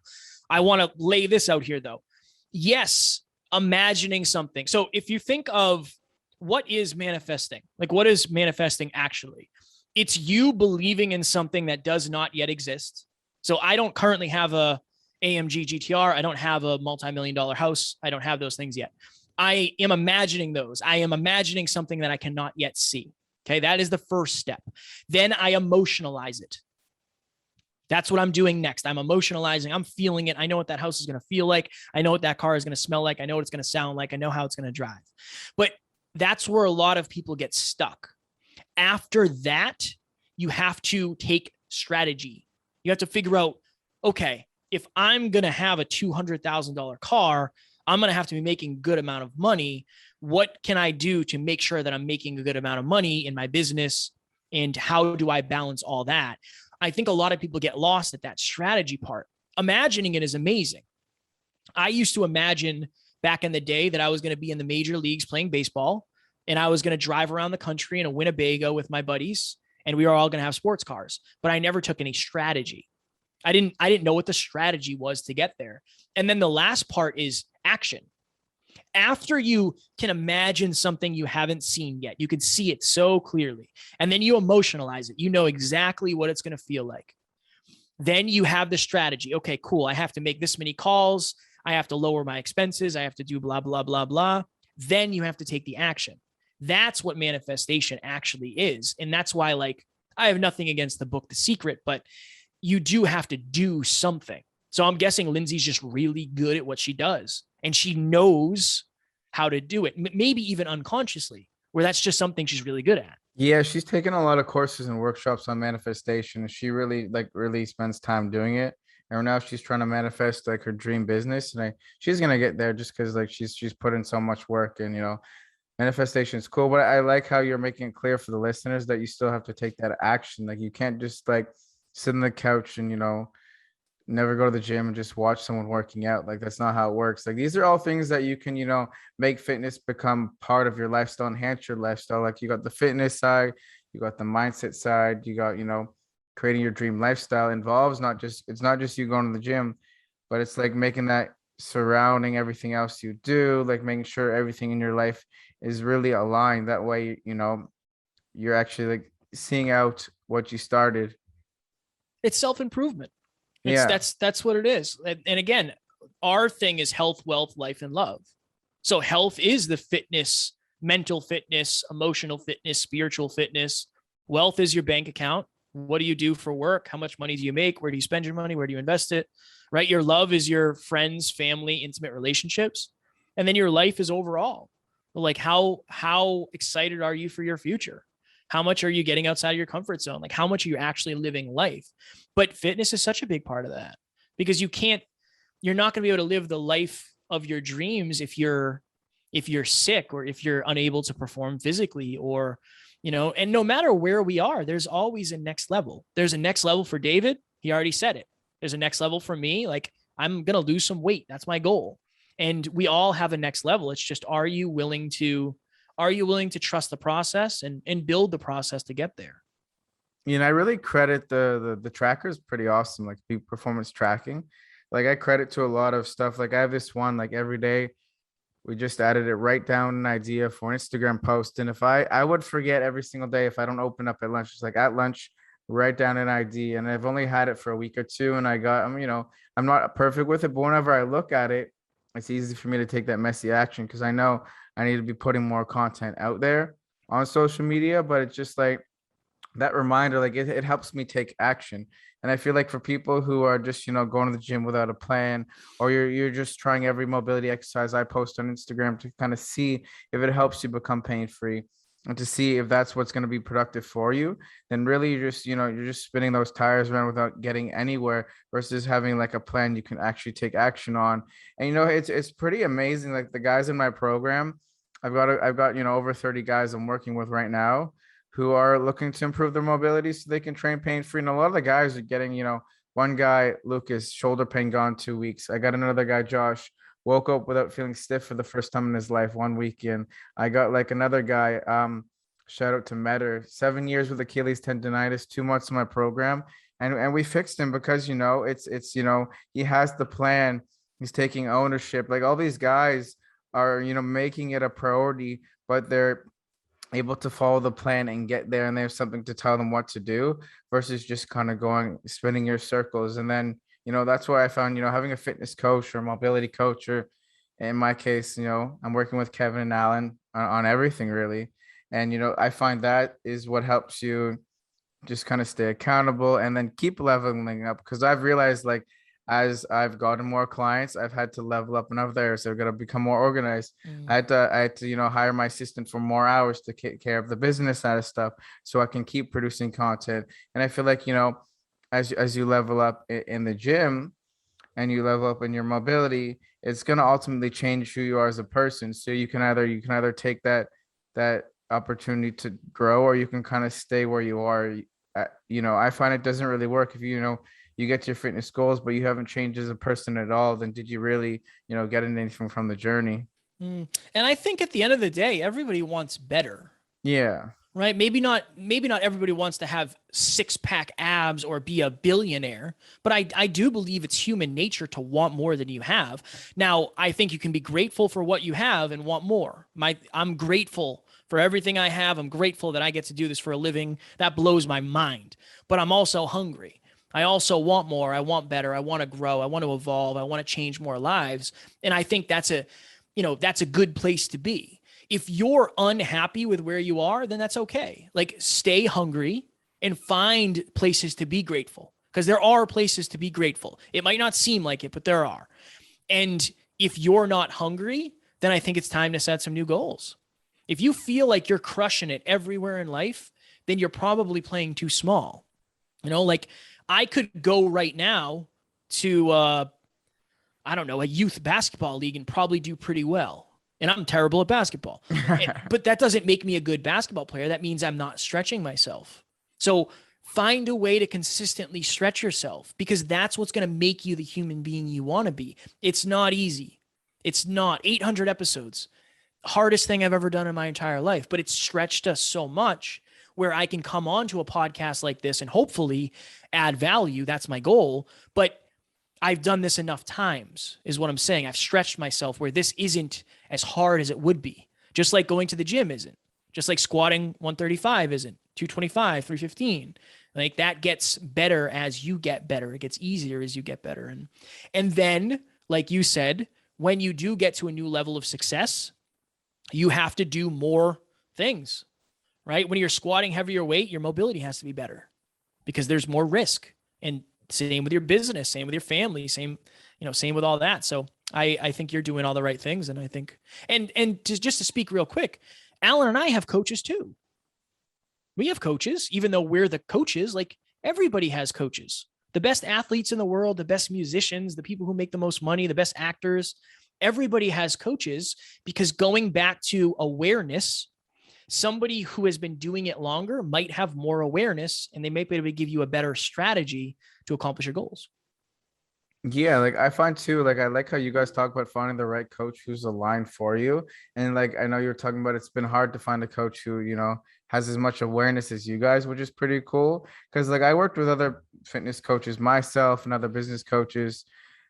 I want to lay this out here though. Yes, imagining something. So if you think of what is manifesting, like what is manifesting actually? It's you believing in something that does not yet exist. So I don't currently have a AMG GTR. I don't have a multi-million-dollar house. I don't have those things yet. I am imagining those. I am imagining something that I cannot yet see. Okay. That is the first step. Then I emotionalize it. That's what I'm doing next. I'm emotionalizing. I'm feeling it. I know what that house is going to feel like. I know what that car is going to smell like. I know what it's going to sound like. I know how it's going to drive. But that's where a lot of people get stuck. After that, you have to take strategy. You have to figure out, okay, if I'm going to have a $200,000 car, I'm going to have to be making a good amount of money. What can I do to make sure that I'm making a good amount of money in my business? And how do I balance all that? I think a lot of people get lost at that strategy part. Imagining it is amazing. I used to imagine back in the day that I was going to be in the major leagues playing baseball and I was going to drive around the country in a Winnebago with my buddies and we were all going to have sports cars, but I never took any strategy. I didn't know what the strategy was to get there. And then the last part is action. After you can imagine something you haven't seen yet, you can see it so clearly, and then you emotionalize it. You know exactly what it's going to feel like. Then you have the strategy. Okay, cool. I have to make this many calls. I have to lower my expenses. I have to do blah, blah, blah, blah. Then you have to take the action. That's what manifestation actually is. And that's why, like, I have nothing against the book, The Secret, but you do have to do something. So I'm guessing Lindsay's just really good at what she does. And she knows how to do it, maybe even unconsciously, where that's just something she's really good at. Yeah, she's taken a lot of courses and workshops on manifestation. She really spends time doing it. And now she's trying to manifest like her dream business. And she's gonna get there just because like she's put in so much work and manifestation is cool. But I like how you're making it clear for the listeners that you still have to take that action. Like you can't just like sit on the couch and never go to the gym and just watch someone working out. Like that's not how it works. Like these are all things that you can make fitness become part of your lifestyle, enhance your lifestyle. Like you got the fitness side, you got the mindset side, you got creating your dream lifestyle involves it's not just you going to the gym, but it's like making that surrounding everything else you do, like making sure everything in your life is really aligned. That way you're actually like seeing out what you started. It's self-improvement. Yeah. That's what it is. And again, our thing is health, wealth, life, and love. So health is the fitness, mental fitness, emotional fitness, spiritual fitness. Wealth is your bank account. What do you do for work? How much money do you make? Where do you spend your money? Where do you invest it? Right? Your love is your friends, family, intimate relationships. And then your life is overall. Like how excited are you for your future? How much are you getting outside of your comfort zone? Like how much are you actually living life? But fitness is such a big part of that because you're not going to be able to live the life of your dreams if you're sick or if you're unable to perform physically or, and no matter where we are, there's always a next level. There's a next level for David. He already said it. There's a next level for me. Like I'm going to lose some weight. That's my goal. And we all have a next level. It's just, are you willing to trust the process and build the process to get there? I really credit the trackers pretty awesome, like peak performance tracking. Like I credit to a lot of stuff. Like I have this one, like every day we just added it, write down an idea for an Instagram post. And if I would forget every single day, if I don't open up at lunch, it's like at lunch, write down an idea. And I've only had it for a week or two and I'm not perfect with it, but whenever I look at it, it's easy for me to take that messy action because I know I need to be putting more content out there on social media. But it's just like that reminder, like it helps me take action. And I feel like for people who are just, going to the gym without a plan, or you're just trying every mobility exercise I post on Instagram to kind of see if it helps you become pain free and to see if that's what's going to be productive for you, then really you're just spinning those tires around without getting anywhere versus having like a plan you can actually take action on. And it's pretty amazing. Like the guys in my program, I've got over 30 guys I'm working with right now who are looking to improve their mobility so they can train pain free. And a lot of the guys are getting, one guy, Lucas, shoulder pain gone 2 weeks. I got another guy, Josh, woke up without feeling stiff for the first time in his life 1 week in. I got like another guy, shout out to Metter, 7 years with Achilles tendonitis, 2 months in my program. And we fixed him because, he has the plan. He's taking ownership. Like all these guys are, making it a priority, but they're able to follow the plan and get there, and there's something to tell them what to do versus just kind of going spinning your circles. And then that's why I found having a fitness coach or a mobility coach, or in my case I'm working with Kevin and Alan on everything really. And I find that is what helps you just kind of stay accountable and then keep leveling up, because I've realized, like, as I've gotten more clients, I've had to level up another area. So I've got to become more organized. I had to hire my assistant for more hours to take care of the business side of stuff so I can keep producing content. And I feel like, as you level up in the gym and you level up in your mobility, it's going to ultimately change who you are as a person. So you can either take that opportunity to grow, or you can kind of stay where you are. I find it doesn't really work if you get to your fitness goals, but you haven't changed as a person at all, then did you really, get anything from the journey? And I think at the end of the day, everybody wants better. Yeah. Right. Maybe not everybody wants to have 6-pack abs or be a billionaire, but I do believe it's human nature to want more than you have. Now, I think you can be grateful for what you have and want more. I'm grateful for everything I have. I'm grateful that I get to do this for a living. That blows my mind, but I'm also hungry. I also want more. I want better. I want to grow. I want to evolve. I want to change more lives. And I think that's a good place to be. If you're unhappy with where you are, then that's okay. Like, stay hungry and find places to be grateful, because there are places to be grateful. It might not seem like it, but there are. And if you're not hungry, then I think it's time to set some new goals. If you feel like you're crushing it everywhere in life, then you're probably playing too small. Like, I could go right now to, a youth basketball league and probably do pretty well. And I'm terrible at basketball. But that doesn't make me a good basketball player. That means I'm not stretching myself. So find a way to consistently stretch yourself, because that's what's going to make you the human being you want to be. It's not easy. It's not 800 episodes. Hardest thing I've ever done in my entire life, but it's stretched us so much where I can come on to a podcast like this and hopefully add value. That's my goal. But I've done this enough times, is what I'm saying. I've stretched myself where this isn't as hard as it would be. Just like going to the gym isn't. Just like squatting 135 isn't. 225, 315. Like, that gets better as you get better. It gets easier as you get better. And then, like you said, when you do get to a new level of success, you have to do more things, right? When you're squatting heavier weight, your mobility has to be better because there's more risk. And same with your business, same with your family, same with all that. So I think you're doing all the right things. And I think, and just to speak real quick, Alan and I have coaches too. We have coaches, even though we're the coaches. Like, everybody has coaches. The best athletes in the world, the best musicians, the people who make the most money, the best actors, everybody has coaches, because going back to awareness, somebody who has been doing it longer might have more awareness, and they might be able to give you a better strategy to accomplish your goals. Yeah, like I find too, like I like how you guys talk about finding the right coach who's aligned for you. And like I know you're talking about, it's been hard to find a coach who, has as much awareness as you guys, which is pretty cool. Because like I worked with other fitness coaches myself and other business coaches,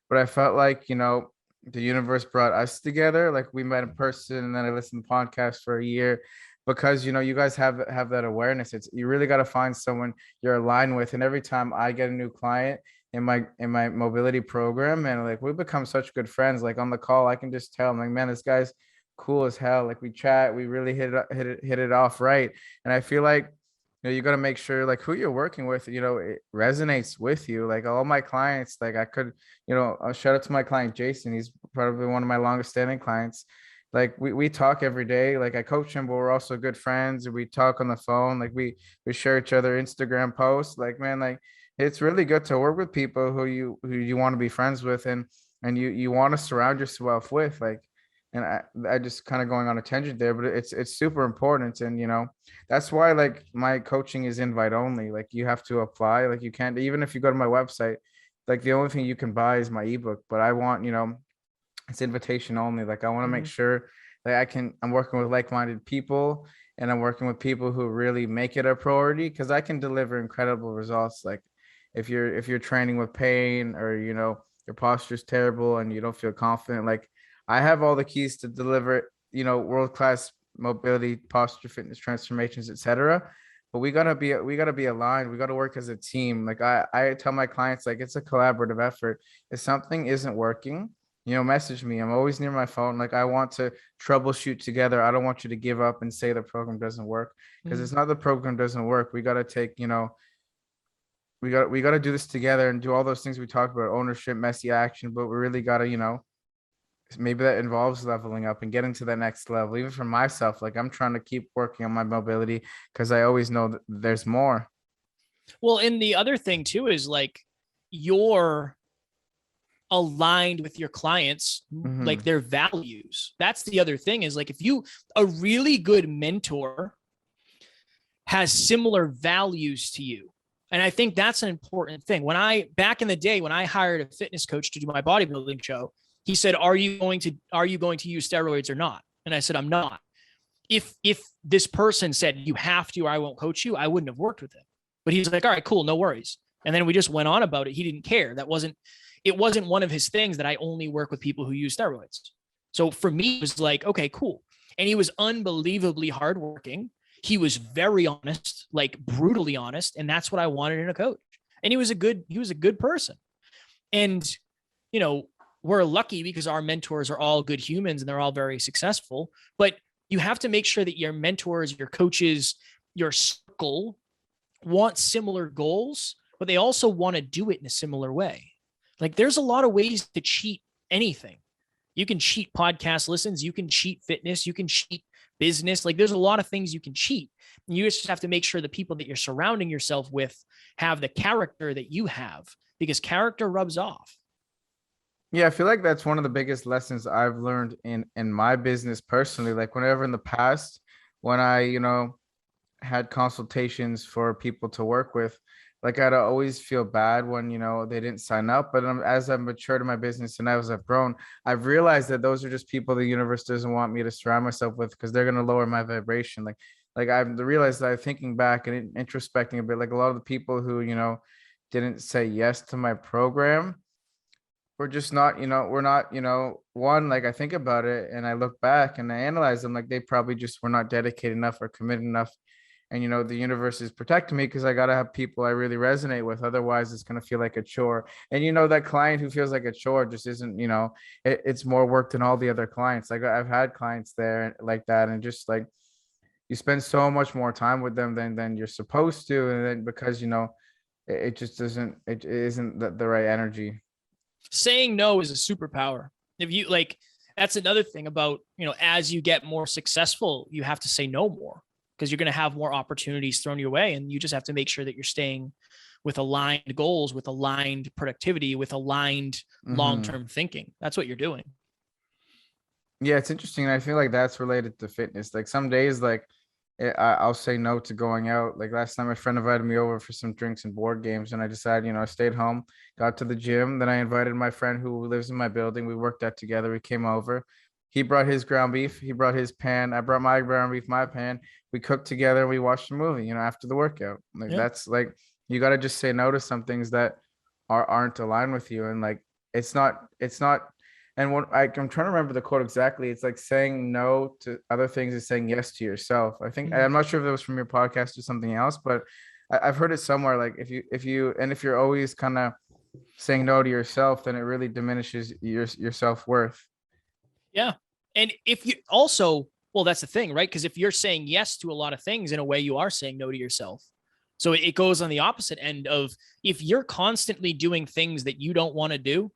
but I felt like, the universe brought us together. Like, we met in person, and then I listened to podcasts for a year, because you guys have that awareness. You really got to find someone you're aligned with. And every time I get a new client in my mobility program, and like we become such good friends, like on the call I can just tell, I'm like, man, this guy's cool as hell. Like, we chat, we really hit it off right. And I feel like you got to make sure like who you're working with, it resonates with you. Like all my clients, like I could, I'll shout out to my client, Jason. He's probably one of my longest standing clients. Like we talk every day. Like I coach him, but we're also good friends. And we talk on the phone. Like we share each other Instagram posts. Like, man, like it's really good to work with people who you want to be friends with, and you want to surround yourself with. Like, and I just kind of going on a tangent there, but it's super important. And that's why like my coaching is invite only. Like you have to apply. Like you can't, even if you go to my website, like the only thing you can buy is my ebook. But I want, it's invitation only. Like I want to make sure that I'm working with like-minded people, and I'm working with people who really make it a priority, because I can deliver incredible results. Like if you're training with pain, or your posture is terrible and you don't feel confident, like I have all the keys to deliver, world-class mobility, posture, fitness transformations, etc. But we gotta be aligned. We gotta work as a team. Like I tell my clients, like it's a collaborative effort. If something isn't working, message me. I'm always near my phone. Like I want to troubleshoot together. I don't want you to give up and say the program doesn't work, because it's not the program doesn't work. We gotta take, we gotta do this together and do all those things we talked about: ownership, messy action. But we really gotta, maybe that involves leveling up and getting to that next level. Even for myself, like I'm trying to keep working on my mobility, because I always know that there's more. Well, and the other thing too is like you're aligned with your clients, like their values. That's the other thing, is like if a really good mentor has similar values to you. And I think that's an important thing. Back in the day, when I hired a fitness coach to do my bodybuilding show, he said, are you going to use steroids or not? And I said, I'm not. If this person said you have to, or I won't coach you, I wouldn't have worked with him. But he's like, all right, cool, no worries. And then we just went on about it. He didn't care. It wasn't one of his things that I only work with people who use steroids. So for me, it was like, okay, cool. And he was unbelievably hardworking. He was very honest, like brutally honest. And that's what I wanted in a coach. And he was a good person. And, we're lucky because our mentors are all good humans and they're all very successful, but you have to make sure that your mentors, your coaches, your circle want similar goals, but they also want to do it in a similar way. Like there's a lot of ways to cheat anything. You can cheat podcast listens, you can cheat fitness, you can cheat business. Like there's a lot of things you can cheat. You just have to make sure the people that you're surrounding yourself with have the character that you have, because character rubs off. Yeah, I feel like that's one of the biggest lessons I've learned in my business personally. Like whenever in the past, when I, had consultations for people to work with, like I'd always feel bad when, they didn't sign up. But as I've matured in my business and as I've grown, I've realized that those are just people the universe doesn't want me to surround myself with, because they're going to lower my vibration. Like I've realized that, thinking back and introspecting a bit, like a lot of the people who, didn't say yes to my program, we're just not, we're not, one, like I think about it and I look back and I analyze them, like they probably just were not dedicated enough or committed enough. And, the universe is protecting me, because I got to have people I really resonate with. Otherwise, it's going to feel like a chore. And, that client who feels like a chore just isn't, it's more work than all the other clients. Like I've had clients there like that. And just like you spend so much more time with them than you're supposed to. And then because, it just it isn't the right energy. Saying no is a superpower. If you like, that's another thing about, as you get more successful, you have to say no more, because you're going to have more opportunities thrown your way. And you just have to make sure that you're staying with aligned goals, with aligned productivity, with aligned long-term thinking. That's what you're doing. Yeah, it's interesting. I feel like that's related to fitness. Like some days, like I'll say no to going out. Like last time, my friend invited me over for some drinks and board games, and I decided, I stayed home, got to the gym. Then I invited my friend who lives in my building. We worked out together. We came over. He brought his ground beef. He brought his pan. I brought my ground beef, my pan. We cooked together. We watched a movie, after the workout. Like that's like, you got to just say no to some things that aren't aligned with you. And like, it's not. And what I'm trying to remember the quote exactly. It's like saying no to other things is saying yes to yourself. I think I'm not sure if that was from your podcast or something else, but I've heard it somewhere. Like if you're always kind of saying no to yourself, then it really diminishes your self-worth. Yeah. And if you also, Well, that's the thing, right? Because if you're saying yes to a lot of things, in a way, you are saying no to yourself. So it goes on the opposite end of, if you're constantly doing things that you don't want to do,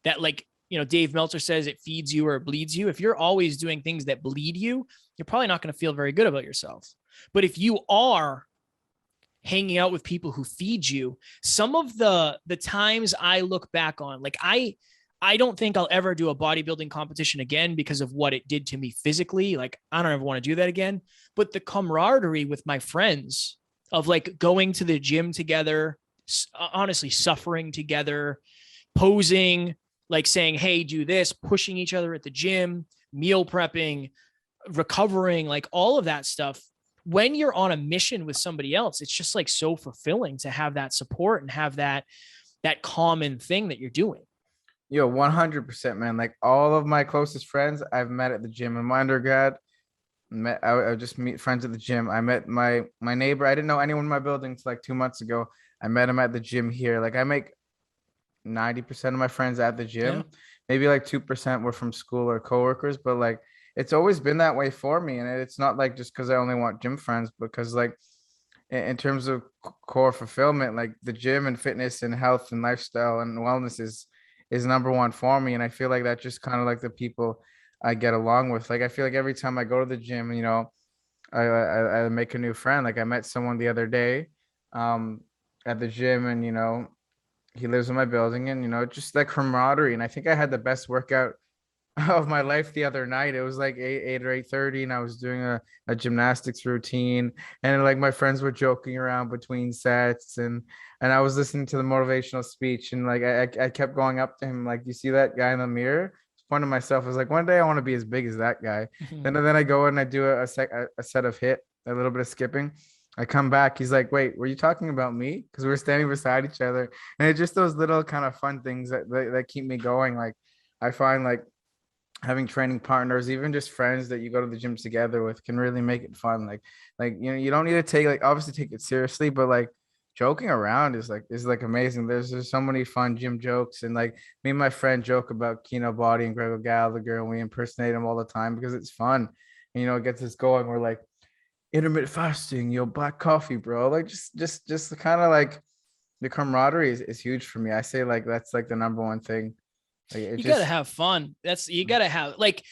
that, like, Dave Meltzer says, it feeds you or it bleeds you. If you're always doing things that bleed you, you're probably not going to feel very good about yourself. But if you are hanging out with people who feed you, some of the times I look back on, like, I don't think I'll ever do a bodybuilding competition again because of what it did to me physically. Like, I don't ever want to do that again. But the camaraderie with my friends of, like, going to the gym together, honestly, suffering together, posing, like saying, hey, do this, pushing each other at the gym, meal prepping, recovering, like all of that stuff. When you're on a mission with somebody else, it's just like so fulfilling to have that support and have that common thing that you're doing. Yo, 100%, man. Like, all of my closest friends I've met at the gym. In my undergrad, I just meet friends at the gym. I met my neighbor. I didn't know anyone in my building until like 2 months ago. I met him at the gym here. Like, I make 90% of my friends at the gym. Yeah. Maybe like 2% were from school or coworkers, but like, it's always been that way for me. And it's not like just because I only want gym friends, because like, in terms of core fulfillment, like the gym and fitness and health and lifestyle and wellness is number one for me. And I feel like that's just kind of like the people I get along with. Like, I feel like every time I go to the gym, I make a new friend. Like, I met someone the other day at the gym, and he lives in my building, and just like camaraderie. And I think I had the best workout of my life the other night. It was like 8 or 8:30, and I was doing a gymnastics routine, and like my friends were joking around between sets, and I was listening to the motivational speech, and like I kept going up to him, like, you see that guy in the mirror? Pointing myself, I was like, one day I want to be as big as that guy. Then I go and I do a set of hit, a little bit of skipping. I come back, he's like, wait, were you talking about me? Because we were standing beside each other. And it's just those little kind of fun things that keep me going. Like, I find like having training partners, even just friends that you go to the gym together with, can really make it fun. Like you don't need to obviously take it seriously, but like joking around is like amazing. There's so many fun gym jokes, and like me and my friend joke about Keno Body and Gregor Gallagher, and we impersonate him all the time because it's fun. And, it gets us going. We're like, intermittent fasting, black coffee, bro. Like, just kind of like the camaraderie is huge for me. I say like that's like the number one thing. Like, gotta have fun. You gotta have, like,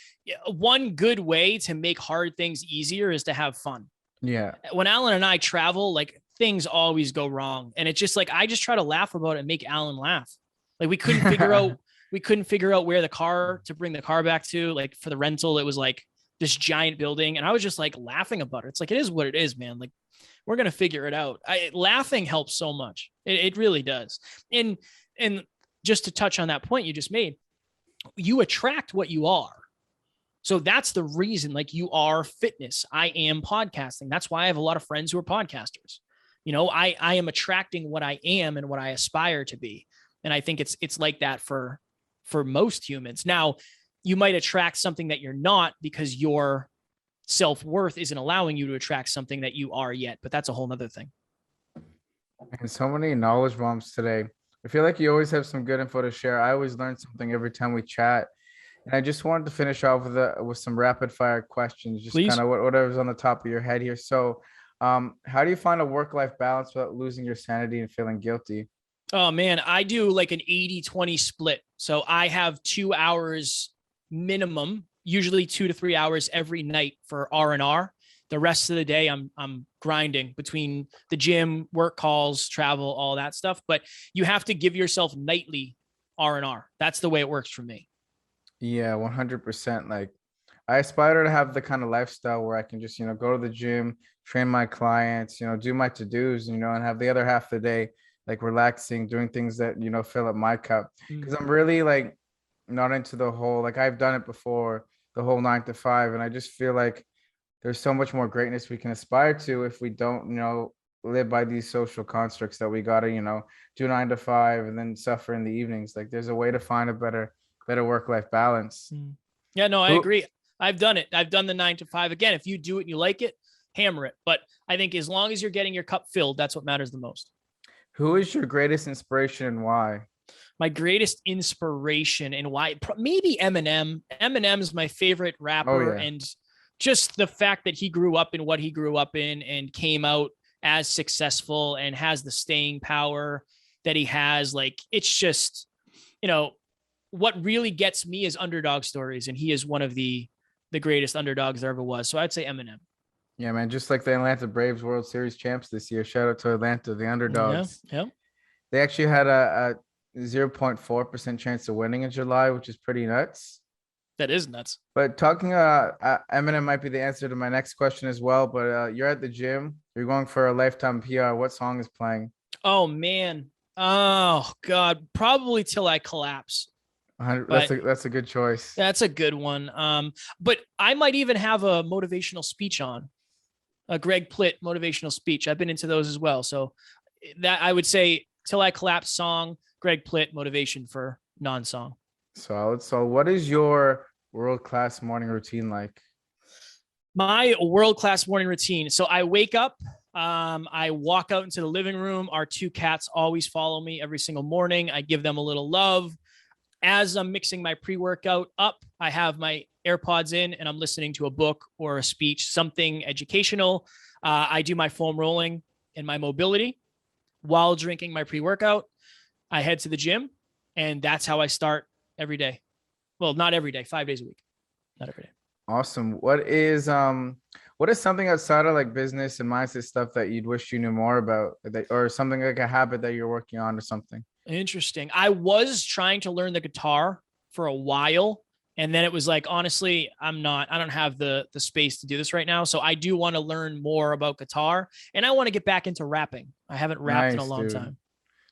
one good way to make hard things easier is to have fun. Yeah. When Alan and I travel, like, things always go wrong, and it's just like, I just try to laugh about it and make Alan laugh. Like, we couldn't figure out where to bring the car back to. Like, for the rental, it was like this giant building, and I was just like laughing about it. It's like, it is what it is, man. Like, we're gonna figure it out. Laughing helps so much. It really does. And just to touch on that point you just made, you attract what you are. So that's the reason, like, you are fitness. I am podcasting. That's why I have a lot of friends who are podcasters. I am attracting what I am and what I aspire to be. And I think it's like that for most humans. Now, you might attract something that you're not because your self-worth isn't allowing you to attract something that you are yet, but that's a whole nother thing. And so many knowledge bombs today. I feel like you always have some good info to share. I always learn something every time we chat. And I just wanted to finish off with some rapid fire questions, just kind of whatever's on the top of your head here. So, how do you find a work-life balance without losing your sanity and feeling guilty? Oh man, I do like an 80-20 split. So I have 2 hours minimum, usually 2 to 3 hours every night for R&R. The rest of the day, I'm grinding between the gym, work calls, travel, all that stuff. But you have to give yourself nightly R&R. That's the way it works for me. Yeah, 100%. Like, I aspire to have the kind of lifestyle where I can just, go to the gym, train my clients, do my to-dos, and have the other half of the day, like, relaxing, doing things that, fill up my cup. Because I'm really like not into the whole, like, I've done it before, the whole 9 to 5. And I just feel like there's so much more greatness we can aspire to if we don't, live by these social constructs that we gotta, do 9 to 5 and then suffer in the evenings. Like, there's a way to find a better work-life balance. Yeah, no, I agree. I've done it. I've done the 9 to 5. Again, if you do it and you like it, hammer it. But I think as long as you're getting your cup filled, that's what matters the most. Who is your greatest inspiration and why? My greatest inspiration and why? Maybe Eminem. Eminem is my favorite rapper. Oh, yeah. And just the fact that he grew up in what he grew up in and came out as successful and has the staying power that he has. Like, it's just, what really gets me is underdog stories. And he is one of the greatest underdogs there ever was. So I'd say Eminem. Yeah, man. Just like the Atlanta Braves World Series champs this year. Shout out to Atlanta, the underdogs. Yeah. They actually had a 0.4% chance of winning in July, which is pretty nuts. That is nuts. But talking, Eminem might be the answer to my next question as well. But you're at the gym. You're going for a lifetime PR. What song is playing? Oh, man. Oh, God. Probably Till I Collapse. That's a good choice. That's a good one. But I might even have a motivational speech on. A Greg Plitt motivational speech. I've been into those as well. So that I would say Till I Collapse song, Greg Plitt motivation for non-song. Solid. So what is your world-class morning routine like? My world-class morning routine. So I wake up, I walk out into the living room. Our 2 cats always follow me every single morning. I give them a little love. As I'm mixing my pre-workout up, I have my AirPods in and I'm listening to a book or a speech, something educational. I do my foam rolling and my mobility while drinking my pre-workout. I head to the gym, and that's how I start every day. Well, not every day, 5 days a week. Not every day. Awesome. What is something outside of like business and mindset stuff that you'd wish you knew more about, or something like a habit that you're working on or something? Interesting. I was trying to learn the guitar for a while. And then it was like, honestly, I don't have the space to do this right now. So I do want to learn more about guitar, and I want to get back into rapping. I haven't rapped in a long time.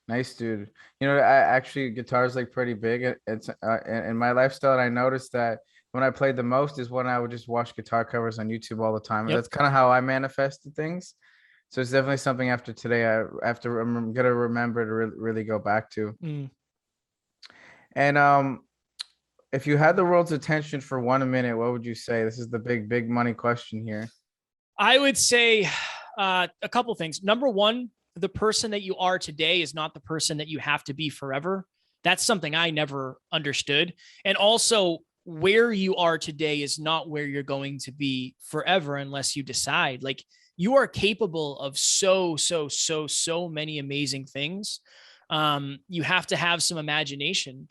Nice, dude. Guitar is like pretty big. It's in my lifestyle. And I noticed that when I played the most is when I would just watch guitar covers on YouTube all the time. Yep. That's kind of how I manifested things. So it's definitely something after today I'm gonna remember to really go back to. And if you had the world's attention for 1 minute, what would you say? This is the big money question here. I would say a couple things. Number one, the person that you are today is not the person that you have to be forever. That's something I never understood. And also, where you are today is not where you're going to be forever unless you decide. Like, you are capable of so many amazing things. You have to have some imagination.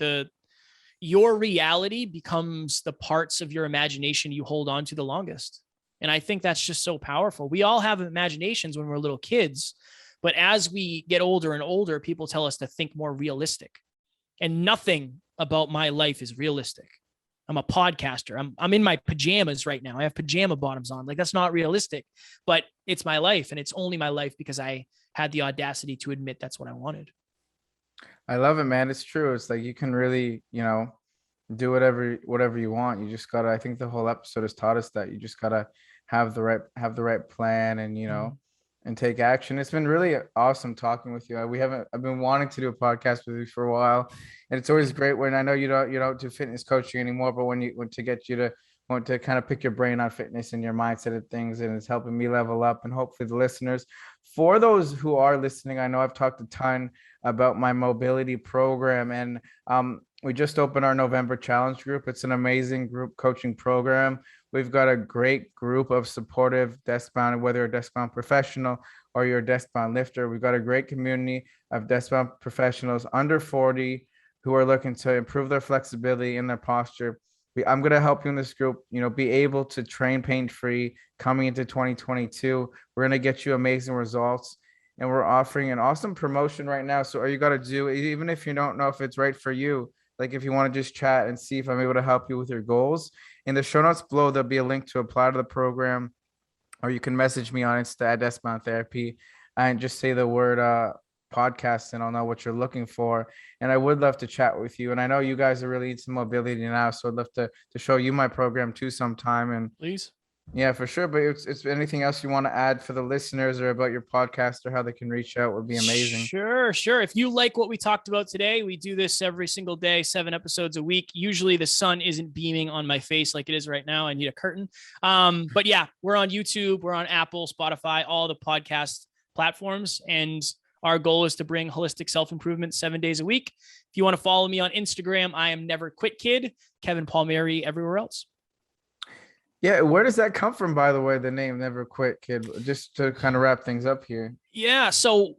Your reality becomes the parts of your imagination you hold on to the longest. And I think that's just so powerful. We all have imaginations when we're little kids, but as we get older and older, people tell us to think more realistic. And nothing about my life is realistic. I'm a podcaster. I'm in my pajamas right now. I have pajama bottoms on. Like, that's not realistic, but it's my life. And it's only my life because I had the audacity to admit that's what I wanted. I love it, man. It's true. It's like you can really, do whatever you want. You just gotta, I think the whole episode has taught us that you just gotta have the right plan and, and take action. It's been really awesome talking with you. I've been wanting to do a podcast with you for a while, and it's always great when I know you don't do fitness coaching anymore, but when to get you to want to kind of pick your brain on fitness and your mindset of things, and it's helping me level up and hopefully the listeners. For those who are listening, I know I've talked a ton about my mobility program, and we just opened our November challenge group. It's an amazing group coaching program. We've got a great group of supportive Deskbound, whether you're a Deskbound professional or you're a Deskbound lifter. We've got a great community of Deskbound professionals under 40 who are looking to improve their flexibility in their posture. I'm going to help you in this group, be able to train pain-free coming into 2022. We're going to get you amazing results, and we're offering an awesome promotion right now. So all you got to do, even if you don't know if it's right for you, like if you want to just chat and see if I'm able to help you with your goals, in the show notes below, there'll be a link to apply to the program, or you can message me on Insta at Deskbound Therapy and just say the word podcast, and I'll know what you're looking for. And I would love to chat with you. And I know you guys are really into mobility now, so I'd love to show you my program too sometime. And please. Yeah, for sure. But it's anything else you want to add for the listeners or about your podcast or how they can reach out would be amazing. Sure. If you like what we talked about today, we do this every single day, 7 episodes a week. Usually the sun isn't beaming on my face like it is right now. I need a curtain. But yeah, we're on YouTube, we're on Apple, Spotify, all the podcast platforms. And our goal is to bring holistic self-improvement 7 days a week. If you want to follow me on Instagram, I am Never Quit Kid, Kevin Palmieri everywhere else. Yeah, where does that come from, by the way, the name Never Quit Kid? Just to kind of wrap things up here. Yeah. So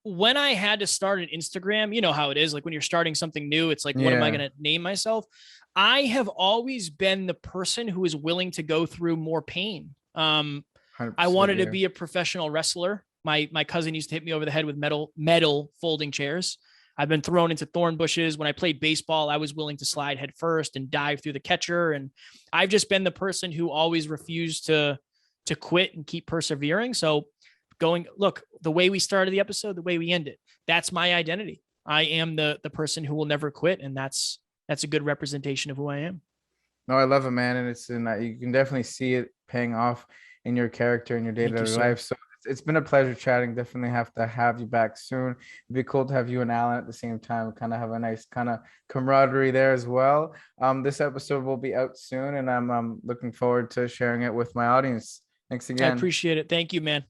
when I had to start an Instagram, you know how it is. Like when you're starting something new, it's like, what am I Yeah, going to name myself? I have always been the person who is willing to go through more pain. I 100%. wanted to Yeah. be a professional wrestler. My cousin used to hit me over the head with metal folding chairs. I've been thrown into thorn bushes. When I played baseball, I was willing to slide head first and dive through the catcher. And I've just been the person who always refused to quit and keep persevering. So look, the way we started the episode, the way we end it, that's my identity. I am the person who will never quit. And that's a good representation of who I am. No, I love it, man, and you can definitely see it paying off in your character in your Thank you, day-to-day sir. life. So it's been a pleasure chatting. Definitely have to have you back soon. It'd be cool to have you and Alan at the same time. Kind of have a nice kind of camaraderie there as well. This episode will be out soon, and I'm looking forward to sharing it with my audience. Thanks I again. appreciate it. Thank you, man.